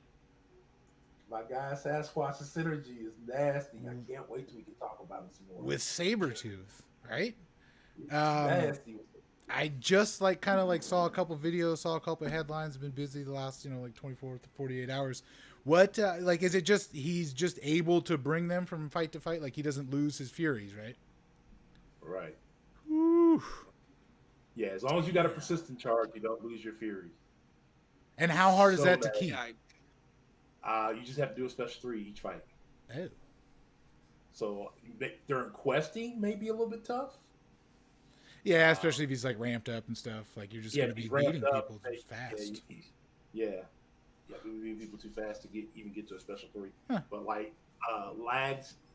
My guy Sasquatch's synergy is nasty. I can't wait till we can talk about it some more. With Sabretooth, right? Nasty. I just kind of saw a couple videos, saw a couple of headlines. Been busy the last 24 to 48 hours. What is it? Just he's just able to bring them from fight to fight, like he doesn't lose his Furies, right? Right. Woo. Yeah, as long as you got a persistent charge, you don't lose your Furies. And how hard is that to keep? You just have to do a special 3 each fight. Oh. So during questing, maybe a little bit tough. Yeah, especially if he's ramped up and stuff. Like you're just going to be beating people fast. Yeah, we beat people too fast to even get to a special 3. Huh. But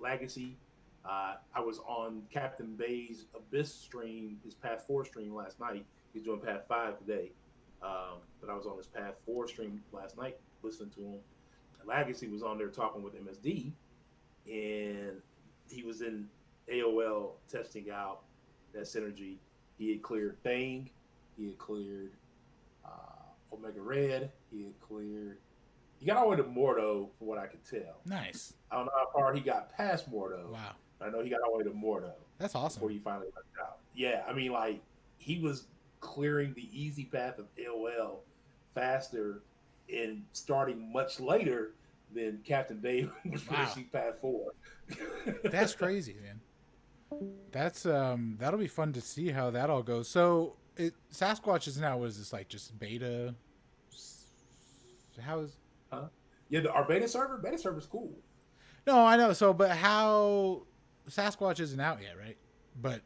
Legacy, I was on Captain Bay's Abyss stream, his Path 4 stream last night. He's doing Path 5 today. But I was on his Path 4 stream last night listening to him. Legacy was on there talking with MSD, and he was in AOL testing out that synergy. He had cleared Thing, he had cleared Omega Red, he got all the way to Mordo, from what I could tell. Nice. I don't know how far he got past Mordo. Wow. I know he got all the way to Mordo. That's awesome. Before he finally worked out. Yeah, I mean, he was clearing the easy path of AOL faster and starting much later than Captain Bay was finishing Path 4. That's crazy, man. That's that'll be fun to see how that all goes. So Sasquatch is now, what is this, just beta? How is? Huh? Yeah, our beta server's cool. No, I know. So, but how Sasquatch isn't out yet, right? But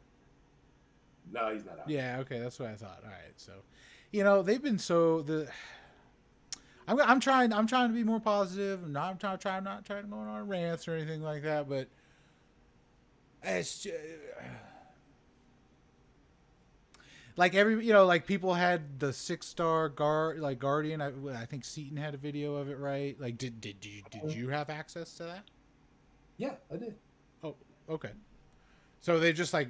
no, he's not out. Yeah, okay, that's what I thought. All right, so they've been I'm trying to be more positive. I'm not trying to go on rants or anything like that, but it's just, people had the 6-star Guardian. I think Seaton had a video of it, right? Did you have access to that? Yeah, I did. Oh, okay. So they just I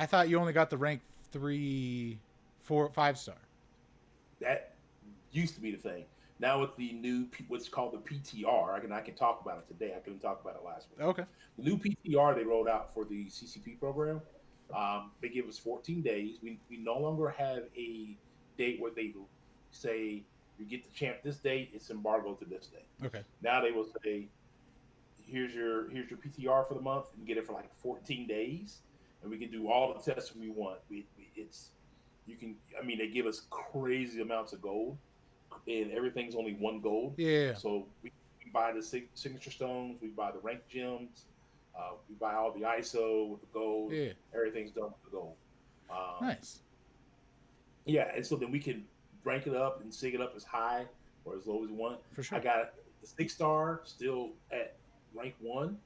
thought you only got the rank 3, 4, 5-star. That used to be the thing. Now with the new what's called the PTR, I can talk about it today. I couldn't talk about it last week. Okay. The new PTR they rolled out for the CCP program, they give us 14 days. We no longer have a date where they say you get the champ this date, it's embargo to this date. Okay. Now they will say, here's your PTR for the month. You can get it for 14 days, and we can do all the tests we want. They give us crazy amounts of gold, and everything's only 1 gold. Yeah. So we buy the signature stones, we buy the rank gems, we buy all the ISO with the gold. Yeah. Everything's done with the gold. Nice. Yeah, and so then we can rank it up and sig it up as high or as low as we want. For sure. I got the 6-star still at rank 1,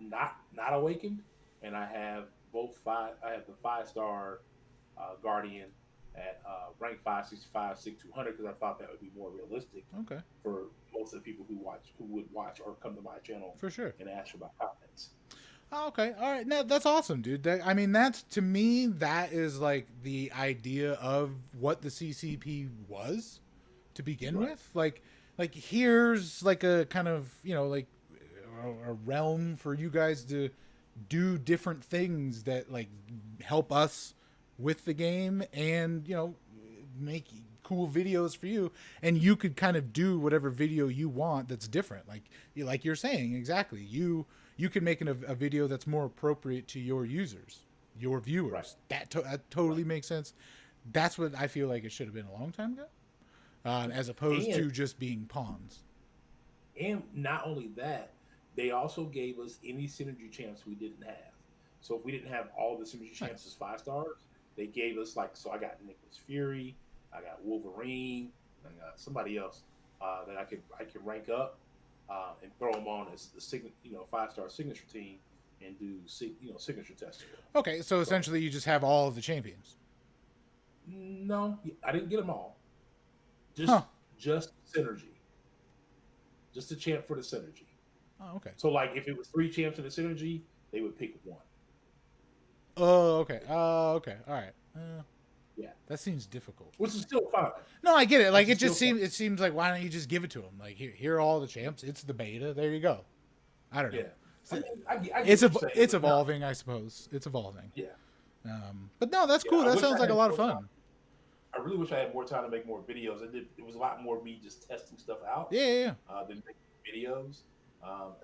not awakened, and I have both 5. I have the 5-star Guardian at rank 565, SIG 200 because I thought that would be more realistic. Okay. For most of the people who would watch or come to my channel. For sure. And ask about comments. Oh, okay. All right. No, that's awesome, dude. That's, to me, that is the idea of what the CCP was to begin with. Here's a kind of, a realm for you guys to do different things that help us with the game and make cool videos for you, and you could kind of do whatever video you want that's different, like you're saying. Exactly, you can make a video that's more appropriate to your users, your viewers. Right. That totally makes sense. That's what I feel like it should have been a long time ago, as opposed to just being pawns. And not only that, they also gave us any synergy champs we didn't have. So if we didn't have all the synergy champs as 5 stars, they gave us so I got Nicholas Fury, I got Wolverine, I got somebody else that I could rank up and throw them on as the 5-star signature team, and do signature testing. Okay, so essentially you just have all of the champions. No, I didn't get them all. Just synergy. Just a champ for the synergy. Oh, okay. So like if it was 3 champs in the synergy, they would pick one. Oh, okay. Okay. All right. Yeah, that seems difficult. Which is still fine. No, I get it. Like it seems like why don't you just give it to them? Like here are all the champs. It's the beta. There you go. I don't know. Yeah. It's evolving, I suppose. It's evolving. Yeah. But no, that's cool. That sounds like a lot of fun. I really wish I had more time to make more videos. It was a lot more me just testing stuff out. Yeah. Than making videos.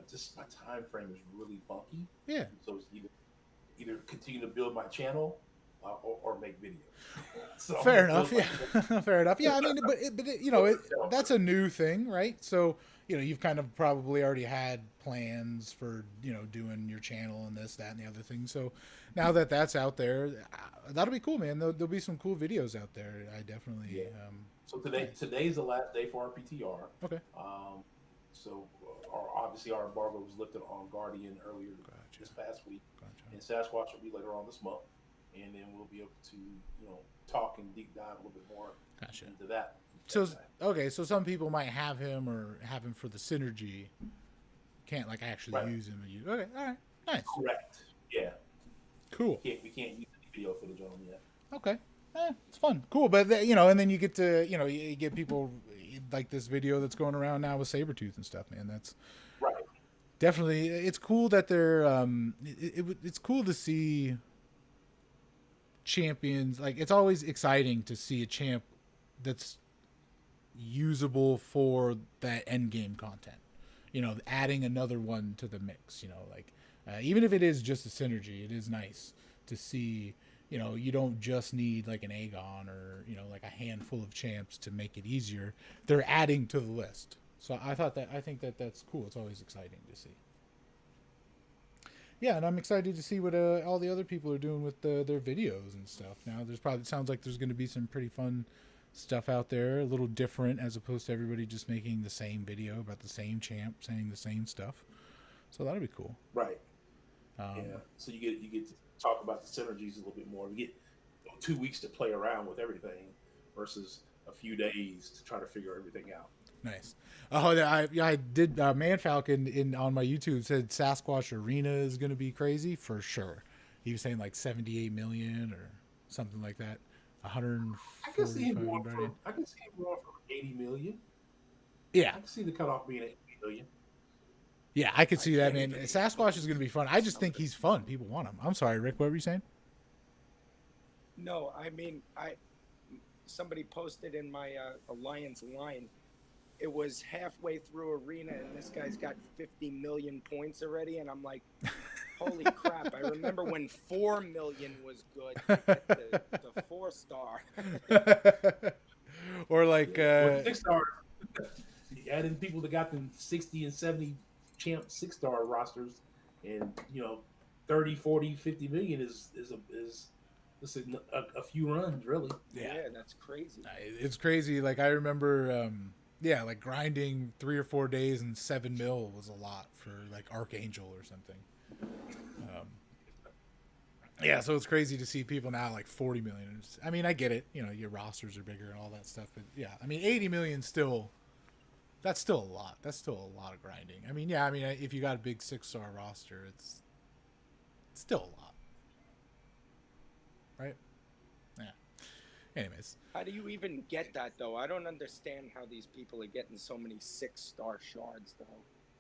Just my time frame is really funky. Yeah. So it's either continue to build my channel or make videos. So fair enough. Yeah. Fair enough. Yeah. I mean, but that's a new thing, right? So you've kind of probably already had plans for doing your channel and this, that, and the other thing. So now that that's out there, that'll be cool, man. There'll be some cool videos out there. I definitely. Yeah. So today's the last day for our PTR. Okay. So obviously our embargo was lifted on Guardian earlier this past week, and Sasquatch will be later on this month, and then we'll be able to talk and deep dive a little bit more into that. So okay, so some people might have him for the synergy, can't like actually use him. Okay, all right, nice. Correct. Yeah. Cool. We can't use any video footage on him yet. Okay. It's fun, cool, but and then you get to you get people like this video that's going around now with Sabretooth and stuff, man. That's right. Definitely, it's cool that they're it's cool to see champions. Like it's always exciting to see a champ that's usable for that end game content. Adding another one to the mix. Even if it is just a synergy, it is nice to see. You don't just need like an Aegon or like a handful of champs to make it easier. They're adding to the list. So I think that's cool. It's always exciting to see. Yeah, and I'm excited to see what all the other people are doing with their videos and stuff. Now sounds like there's going to be some pretty fun stuff out there, a little different as opposed to everybody just making the same video about the same champ saying the same stuff. So that'll be cool. Right. So you get to talk about the synergies a little bit more. We get 2 weeks to play around with everything versus a few days to try to figure everything out. Nice. Oh, I did. Man Falcon on my YouTube said Sasquatch Arena is going to be crazy for sure. He was saying like 78 million or something like that. 145 I can see him going for 80 million. Yeah, I can see the cutoff being at 80 million. Yeah, I could see that, man. Sasquatch is going to be fun. I just think he's fun. People want him. I'm sorry, Rick. What were you saying? No, I mean, somebody posted in my Alliance line. It was halfway through Arena, and this guy's got 50 million points already, and I'm like, holy crap! I remember when 4 million was good. The 4-star. Or like 6-star. Adding people that got them 60 and 70 champ 6-star rosters, and 30, 40, 50 million is a few runs, really. Yeah, that's crazy. It's crazy. Like I remember, like grinding 3 or 4 days and 7 mil was a lot for like Archangel or something. So it's crazy to see people now like 40 million. I mean, I get it. Your rosters are bigger and all that stuff, but yeah, I mean, 80 million still. That's still a lot. That's still a lot of grinding. I mean, if you got a big 6-star roster, it's still a lot. Right? Yeah. Anyways. How do you even get that, though? I don't understand how these people are getting so many 6-star shards, though.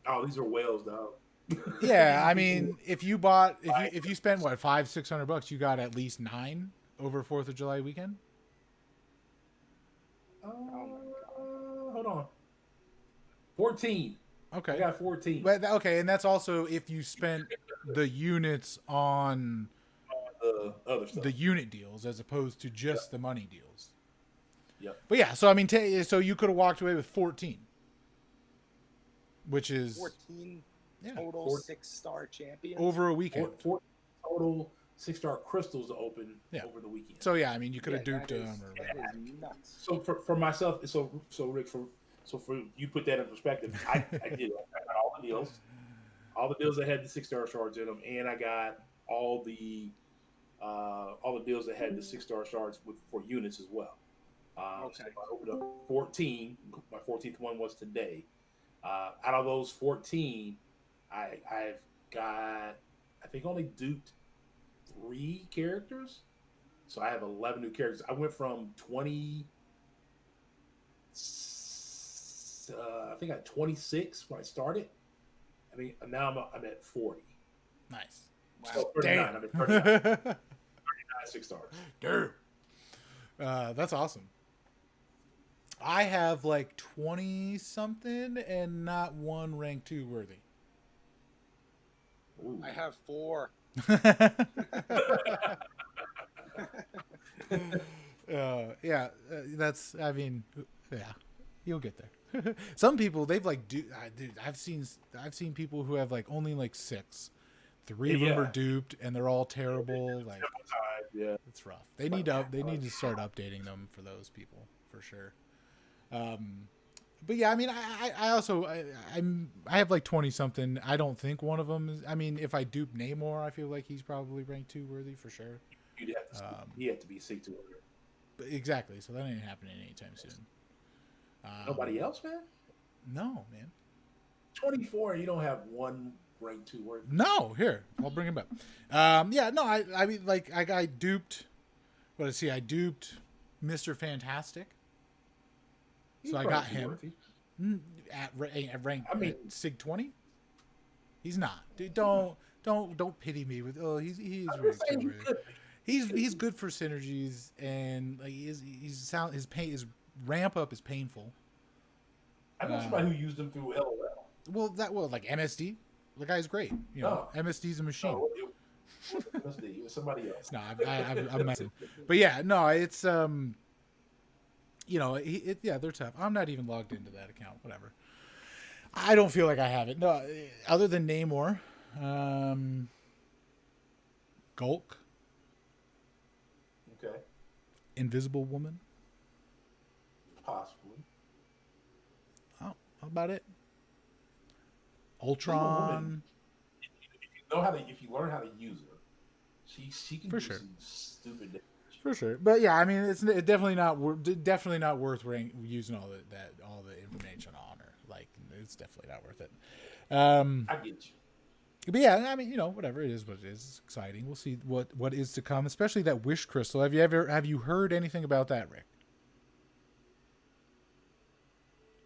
Oh, these are whales, though. Yeah, I mean, if you spent what, $500-$600, you got at least 9 over 4th of July weekend? Hold on. 14. Okay. I got 14. But okay, and that's also if you spent the units on other stuff. The unit deals as opposed to just the money deals. Yep. But yeah, so I mean, so you could have walked away with 14, which is 14 total 6-star champions over a weekend. 14 total 6-star crystals to open over the weekend. So yeah, I mean, you could have duped them. That is nuts. So for myself, so Rick, for you put that in perspective, I did. I got all the deals. all the deals that had the 6-star shards in them, and I got all the deals that had the 6-star shards for units as well. Okay. So I opened up 14. My 14th one was today. Out of those 14, I've got, I think, only duped 3 characters. So I have 11 new characters. I went from 20. I think I had 26 when I started. I mean, now I'm at 40. Nice. Wow. So 39. I'm at 39. 39 6-stars. Damn. That's awesome. I have like 20 something and not one rank 2 worthy. Ooh. I have 4. That's, I mean, yeah, you'll get there. Some people, they've like, dude, I've seen people who have like only like 6. 3 of them are duped and they're all terrible. Like, it's rough. They need to start updating them for those people for sure. But yeah, I mean, I have like 20 something. I don't think one of them is. I mean, if I dupe Namor, I feel like he's probably rank 2 worthy for sure. You'd have to. He had to be C2. Exactly. So that ain't happening anytime soon. Nobody else, man. No, man. 24. You don't have one rank 2 worthy. No, here I'll bring him up. Yeah, no, I mean, like I duped. What is he? I duped Mr. Fantastic. So I got him at rank Sig 20. He's not. Dude, don't pity me with he's he's good for synergies and like his ramp up is painful. I know somebody who used him through LOL. Well like MSD, the guy's great. You know, MSD's a machine. No, it was somebody else. No, I'm messing. But yeah, no, it's you know, they're tough. I'm not even logged into that account. Whatever. I don't feel like I have it. No, other than Namor, Gulk. Okay. Invisible Woman. Possibly. Oh, how about it? Ultron. If you learn how to use her, she can for do sure some stupid damage. For sure, but yeah, I mean, it's definitely not worth using all the information on her. Like, it's definitely not worth it. I get you. But yeah, I mean, you know, whatever it is, what it is. It's exciting. We'll see what is to come, especially that Wish Crystal. Have you heard anything about that, Rick?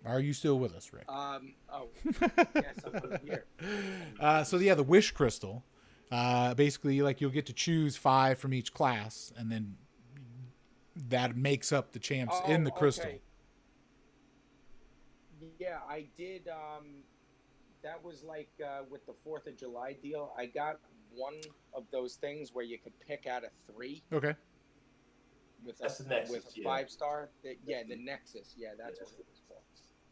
Are you still with us, Rick? Yes, I'm here. So yeah, the Wish Crystal. Basically, like, you'll get to choose 5 from each class, and then that makes up the champs in the crystal. Okay. Yeah, I did. That was like with the 4th of July deal. I got one of those things where you could pick out of 3. Okay. That's the Nexus, with a 5-star. The Nexus. Yeah, that's what it was for.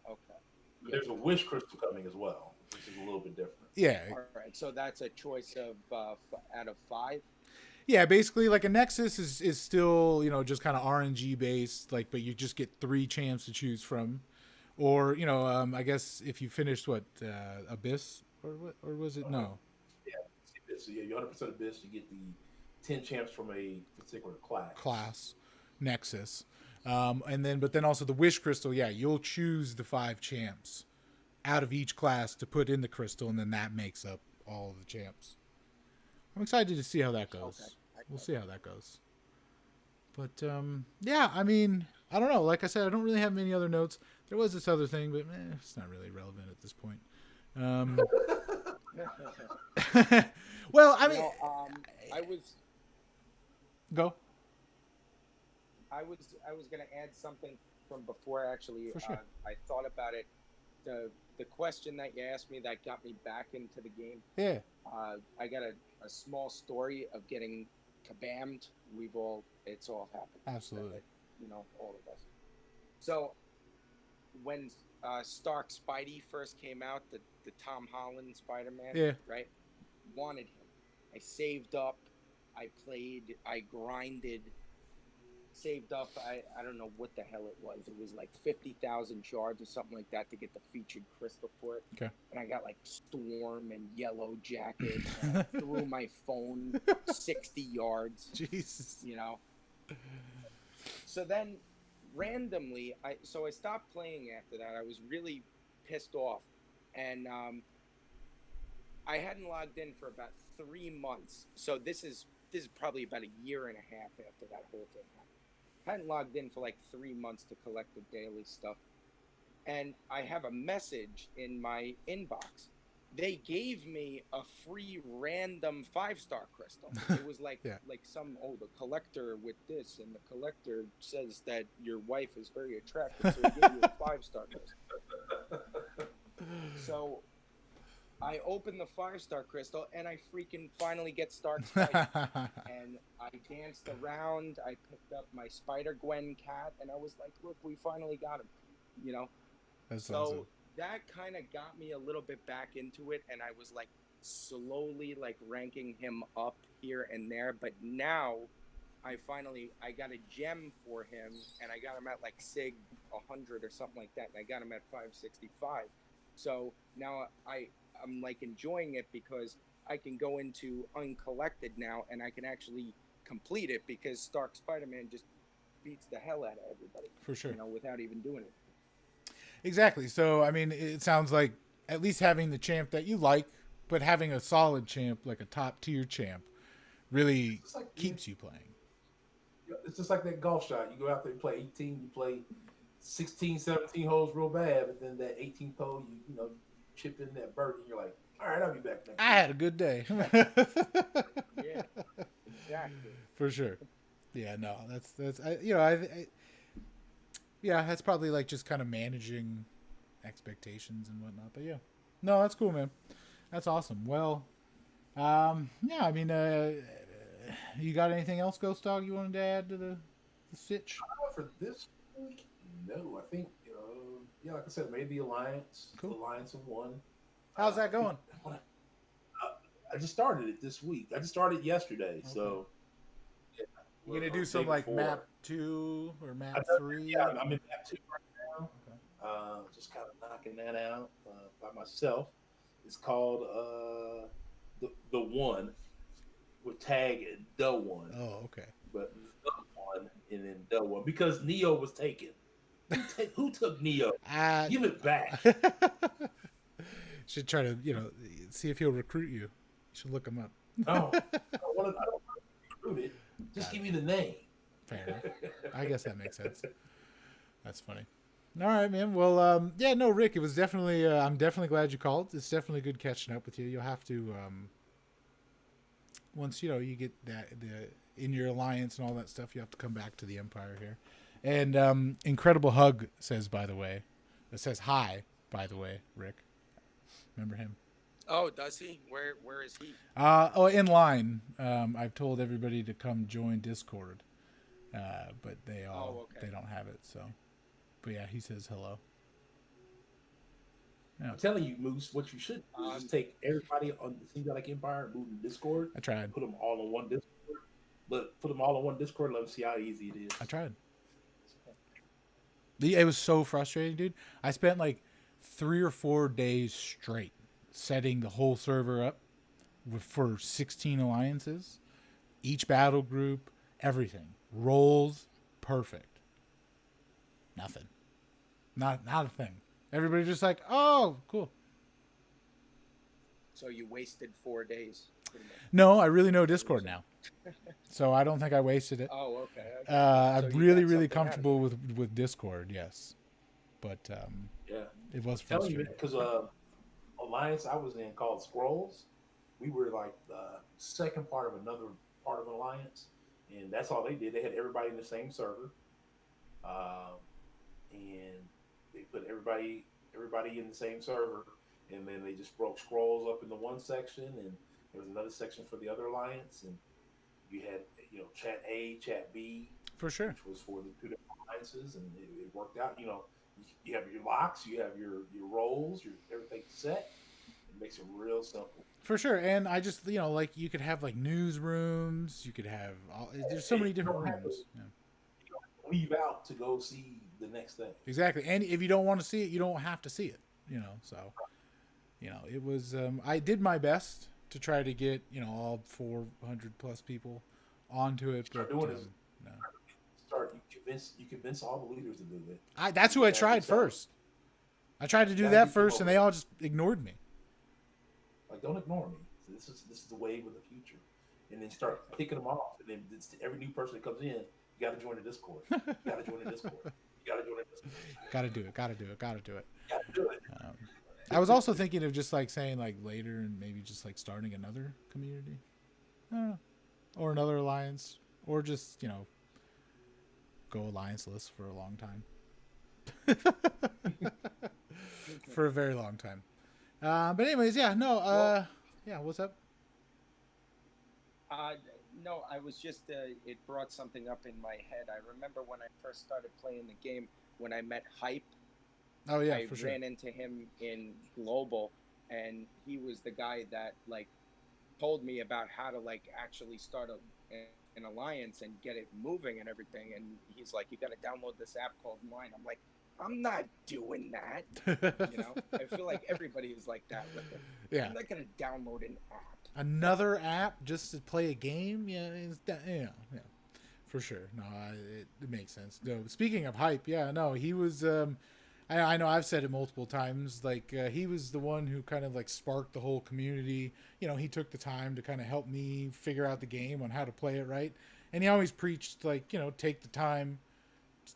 Okay. Yeah. There's a Wish Crystal coming as well, which is a little bit different. Yeah. All right. So that's a choice of out of 5. Yeah, basically, like, a Nexus is still, you know, just kind of RNG based, like, but you just get 3 champs to choose from, or, you know, I guess if you finished Abyss or was it no? Yeah, Abyss. So yeah, you 100% Abyss. You get the 10 champs from a particular class. Nexus, but then also the Wish Crystal. Yeah, you'll choose the 5 champs out of each class to put in the crystal, and then that makes up all of the champs. I'm excited to see how that goes. Okay. We'll see how that goes. But yeah, I mean, I don't know. Like I said, I don't really have many other notes. There was this other thing, but it's not really relevant at this point. Well, I mean, I was going to add something from before. Actually, for sure. I thought about it. The question that you asked me that got me back into the game. Yeah. I got a small story of getting kabammed. It's all happened. Absolutely. You know, all of us. So when Stark Spidey first came out, the Tom Holland Spider-Man, yeah, right? Wanted him. I saved up. I played. I grinded saved up. I don't know what the hell it was. It was like 50,000 shards or something like that to get the featured crystal for it. Okay. And I got like Storm and Yellow Jacket. And I threw my phone 60 yards. Jesus. You know. So then, randomly, I stopped playing after that. I was really pissed off, and I hadn't logged in for about 3 months. So this is probably about a year and a half after that whole thing happened. I hadn't logged in for like 3 months to collect the daily stuff, and I have a message in my inbox. They gave me a free random 5-star crystal. It was like like some the collector with this, and the collector says that your wife is very attractive, so he gave you a 5-star crystal. So I opened the 5-star crystal, and I freaking finally get Stark Spider. And I danced around. I picked up my Spider-Gwen cat, and I was like, look, we finally got him. You know? That's so awesome. That kind of got me a little bit back into it, and I was like slowly like ranking him up here and there. But now I got a gem for him, and I got him at like Sig 100 or something like that, and I got him at 565. So now I'm like enjoying it because I can go into uncollected now, and I can actually complete it because Stark Spider-Man just beats the hell out of everybody. For sure. You know, without even doing it. Exactly. So, I mean, it sounds like at least having the champ that you like, but having a solid champ, like a top tier champ, really keeps you playing. It's just like that golf shot. You go out there and play 18, you play 16, 17 holes real bad, but then that 18th hole, you know, chip in that birdie, and you're like, all right, I'll be back next I had a good day. Yeah, exactly. For sure. Yeah, no, that's yeah, that's probably like just kind of managing expectations and whatnot. But yeah, no, that's cool, man. That's awesome. Well, yeah, I mean, you got anything else, Ghost Dog, you wanted to add to the sitch? For this week, no. I think, yeah, like I said, maybe the Alliance. Cool. The Alliance of One. How's that going? I just started it this week. I just started yesterday, so. Yeah, you gonna do some like map 2 or map 3? Yeah, I'm in map 2 right now. Okay. Just kind of knocking that out by myself. It's called the One with tag the One. Oh, okay. But the One and then the One because Neo was taken. Who took Neo? Give it back. Should try to see if he'll recruit you. You should look him up. No, I don't want to recruit it. Just give me the name. Fair enough. I guess that makes sense. That's funny. All right, man. Well, yeah, no, Rick, it was definitely, I'm definitely glad you called. It's definitely good catching up with you. You'll have to, once, you get in your alliance and all that stuff, you have to come back to the Empire here. And Incredible Hug says, by the way, it says hi, by the way, Rick. Remember him? Oh, does he? Where is he? In line. I've told everybody to come join Discord, but they don't have it. So, but yeah, he says hello. Yeah. I'm telling you, Moose, what you should do is take everybody on the Seems Like Empire and move to Discord. I tried. Put them all in one Discord. Put them all in one Discord. Let them see how easy it is. I tried. It was so frustrating, dude. I spent like 3 or 4 days straight setting the whole server up for 16 alliances, each battle group, everything. Roles, perfect. Nothing. Not a thing. Everybody just like, oh, cool. So you wasted 4 days. No, I really know Discord now. So I don't think I wasted it. Oh, okay. I'm really comfortable with Discord, yes. But yeah, it was frustrating. Because Alliance I was in called Scrolls, we were like the second part of another part of an alliance, and that's all they did. They had everybody in the same server, and they put everybody in the same server, and then they just broke Scrolls up into one section, and there was another section for the other alliance, and you had chat A, chat B, for sure, which was for the 2 different alliances, and it worked out. You have your locks, you have your roles, everything set. It makes it real simple. For sure, and I just like you could have like newsrooms, you could have there's so many different rooms. You leave out to go see the next thing. Exactly. And if you don't want to see it, you don't have to see it. So it was. I did my best to try to get all 400 plus people onto it, but no. You convince all the leaders to do it. That's who I tried first. I tried to do that first, and they all just ignored me. Like, don't ignore me. So this is the wave of the future, and then start picking them off. And then every new person that comes in, you got to join the Discord. You got to join the Discord. You got to join the Discord. Got to do it. Got to do it. Got to do it. Got to do it. I was also thinking of just like saying like later and maybe just like starting another community, or another alliance, or just go alliance-less for a long time. For a very long time. But anyways, yeah, no, what's up? No, I was just, it brought something up in my head. I remember when I first started playing the game, when I met Hype. Oh, yeah, I for sure. ran into him in Global, and he was the guy that, like, told me about how to, like, actually start an alliance and get it moving and everything. And he's like, you got to download this app called Line. I'm like, I'm not doing that. I feel like everybody is like that with it. Yeah. I'm not going to download an app. Another app just to play a game? Yeah, for sure. No, it makes sense. No, speaking of Hype, yeah, no, he was, I know I've said it multiple times, like, he was the one who kind of, like, sparked the whole community. He took the time to kind of help me figure out the game on how to play it right. And he always preached, like, take the time,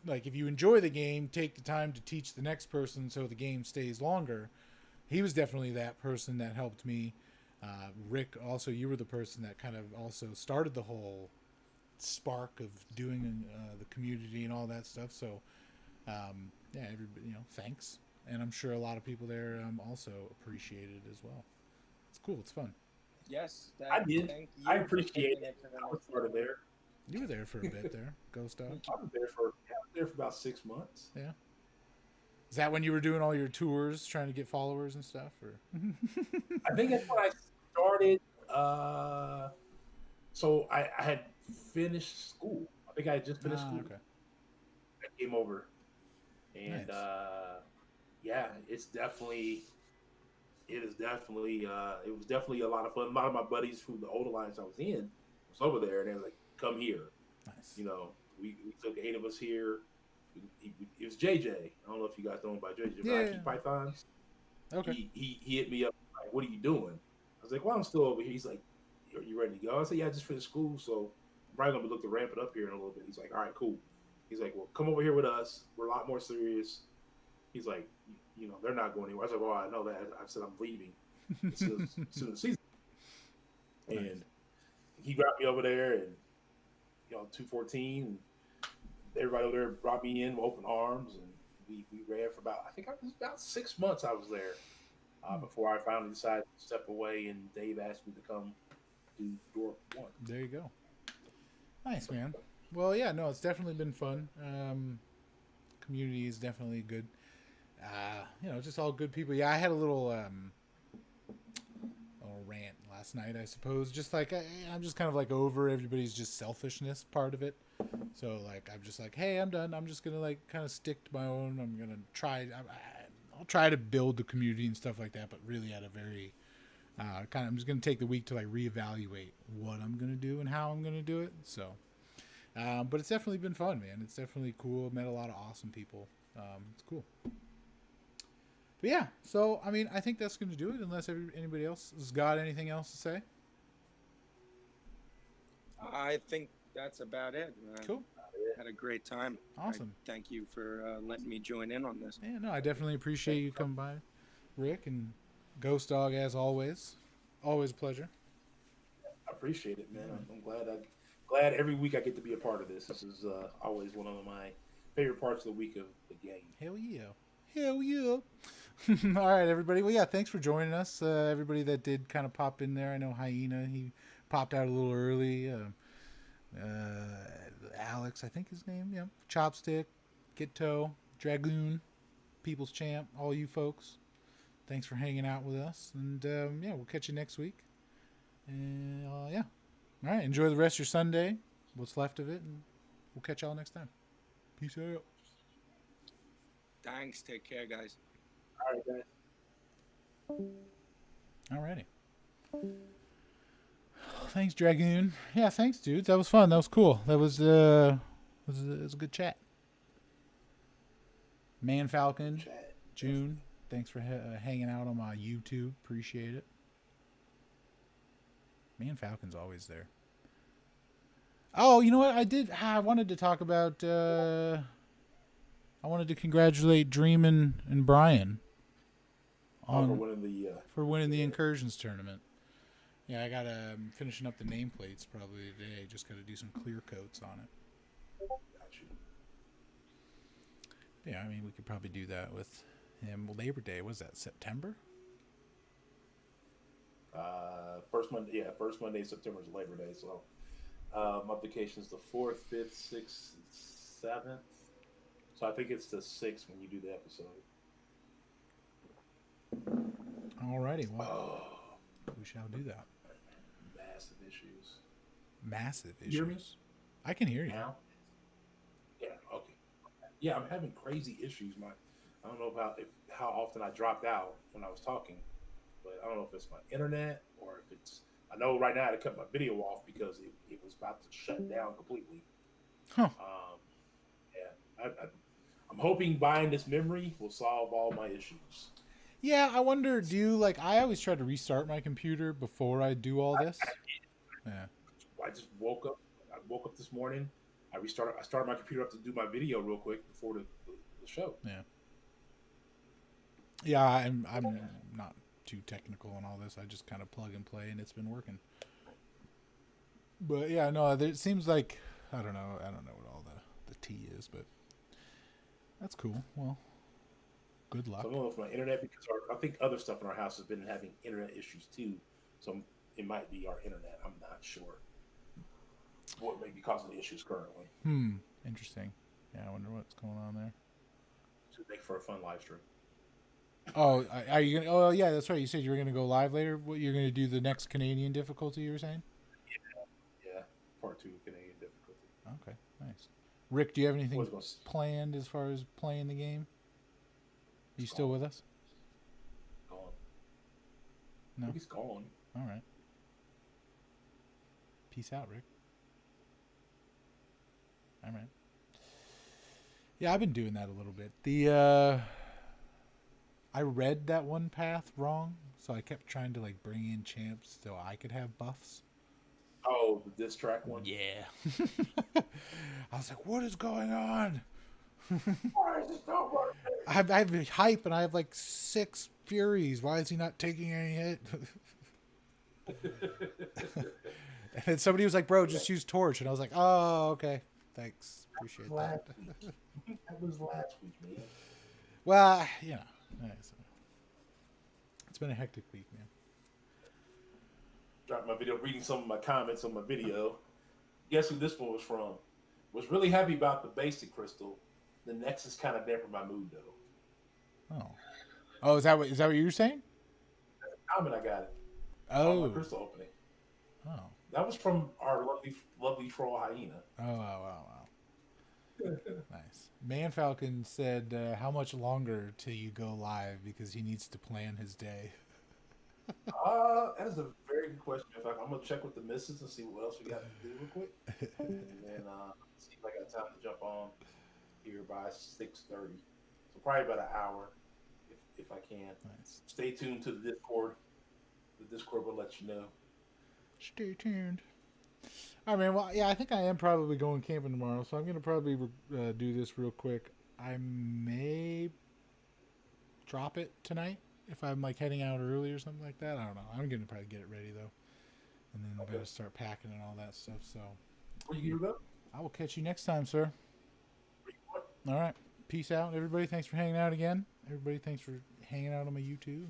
like, if you enjoy the game, take the time to teach the next person so the game stays longer. He was definitely that person that helped me. Rick, also, you were the person that kind of also started the whole spark of doing the community and all that stuff. So, yeah, everybody, thanks. And I'm sure a lot of people there also appreciate it as well. It's cool. It's fun. Yes. I did. I appreciate it. I was part of there. You were there for a bit there, Ghost Dog. I was there for about 6 months. Yeah. Is that when you were doing all your tours, trying to get followers and stuff? Or I think that's when I started. So I had finished school. I think I had just finished school. Okay. I came over. And Nice. Yeah, it was definitely a lot of fun. A lot of my buddies from the old alliance I was in was over there, and they were like, "Come here." Nice. We took 8 of us here. It was JJ. I don't know if you guys know him by JJ, but I keep pythons. Okay. He hit me up like, "What are you doing?" I was like, "Well, I'm still over here." He's like, "Are you ready to go?" I said, "Yeah, I just finished school, so I'm probably gonna look to ramp it up here in a little bit." He's like, "All right, cool." He's like, "Well, come over here with us. We're a lot more serious." He's like, "They're not going anywhere." I was like, "Oh, I know that." I said, "I'm leaving as soon as the season." Nice. And he brought me over there, and 214. And everybody over there brought me in with open arms, and we ran for about 6 months. I was there before I finally decided to step away, and Dave asked me to come do Door 1. There you go. Nice, man. Well, yeah, no, it's definitely been fun. Community is definitely good. Just all good people. Yeah, I had a little rant last night, I suppose. Just like I'm just kind of like over everybody's just selfishness part of it. So like I'm just like, hey, I'm done. I'm just gonna like kind of stick to my own. I'm gonna try. I'll try to build the community and stuff like that, but really at a very I'm just gonna take the week to like reevaluate what I'm gonna do and how I'm gonna do it. So, but it's definitely been fun, man. It's definitely cool. Met a lot of awesome people. It's cool. But yeah, so I mean, I think that's going to do it. Unless anybody else has got anything else to say. I think that's about it. Cool. Had a great time. Awesome. Thank you for letting me join in on this. Yeah, no, I definitely appreciate you coming by, Rick, and Ghost Dog as always. Always a pleasure. I appreciate it, man. I'm glad every week I get to be a part of this. This is always one of my favorite parts of the week of the game. Hell yeah. Hell yeah. All right, everybody. Well, yeah, thanks for joining us. Everybody that did kind of pop in there. I know Hyena, he popped out a little early. Alex, I think his name. Yeah. Chopstick, Gitto, Dragoon, People's Champ, all you folks. Thanks for hanging out with us. And, yeah, we'll catch you next week. And, yeah. All right, enjoy the rest of your Sunday, what's left of it, and we'll catch y'all next time. Peace out. Thanks. Take care, guys. All right, guys. Alrighty. Thanks, Dragoon. Yeah, thanks, dudes. That was fun. That was cool. That was it was a good chat. Man Falcon, June. Thanks for hanging out on my YouTube. Appreciate it. Man Falcon's always there. Oh, you know what? I wanted to talk about. I wanted to congratulate Dreamin' and Brian for winning the Incursions tournament. Yeah, I got finishing up the nameplates probably today. Just got to do some clear coats on it. Yeah, I mean, we could probably do that with him. Labor Day, was that September? First Monday in September is Labor Day, so my vacation is the 4th, 5th, 6th, 7th. So I think it's the 6th when you do the episode. Alrighty, well, we shall do that. Massive issues. Massive issues. You hear me? I can hear you. Now? Yeah, okay. Yeah, I'm having crazy issues. I don't know how often I dropped out when I was talking, but I don't know if it's my internet or if it's. I know right now I had to cut my video off because it was about to shut down completely. Huh. Yeah, I'm hoping buying this memory will solve all my issues. Yeah, I wonder. Do you like? I always try to restart my computer before I do all this. Yeah. I just woke up. I woke up this morning. I started my computer up to do my video real quick before the show. Yeah. Yeah, I'm not too technical on all this. I just kind of plug and play, and it's been working. But yeah, no, it seems like I don't know what all the tea is, but that's cool. Well, good luck. So I don't know if my internet, because I think other stuff in our house has been having internet issues too. So it might be our internet. I'm not sure what may be causing the issues currently. Interesting. Yeah, I wonder what's going on there. Should make for a fun live stream. Oh, are you gonna? Oh, yeah, that's right. You said you were gonna go live later. What, you're gonna do the next Canadian difficulty? You were saying? Yeah, part 2 Canadian difficulty. Okay, nice. Rick, do you have anything planned as far as playing the game? Are you still with us? Gone. No, he's gone. All right. Peace out, Rick. All right. Yeah, I've been doing that a little bit. I read that one path wrong, so I kept trying to like bring in champs so I could have buffs. Oh, the diss track one? Yeah. I was like, what is going on? Why is this not working? I have hype and I have like 6 Furies. Why is he not taking any hit? And then somebody was like, bro, just use Torch. And I was like, oh, okay. Thanks. Appreciate that. That was last week, man. Well, you know. It's been a hectic week, man. Dropped my video, reading some of my comments on my video. Guess who this one was from? Was really happy about the basic crystal. The Nexus kind of dampened my mood, though. Oh, is that what you were saying? That's a comment I got it. Oh, my crystal opening. Oh, that was from our lovely troll hyena. Oh, wow. Nice. Man Falcon said, how much longer till you go live because he needs to plan his day? That is a very good question. In fact, I'm going to check with the missus and see what else we got to do real quick. And then see if I got time to jump on here by 6:30. So probably about an hour if I can. Nice. Stay tuned to the Discord. The Discord will let you know. Stay tuned. All right, man. Well, yeah, I think I am probably going camping tomorrow, so I'm going to probably do this real quick. I may drop it tonight if I'm like heading out early or something like that. I don't know. I'm going to probably get it ready, though. And then I'm going to start packing and all that stuff. So, Where you going to go? I will catch you next time, sir. All right. Peace out, everybody. Thanks for hanging out again. Everybody, thanks for hanging out on my YouTube.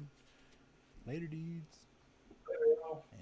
Later, dudes. Later, y'all.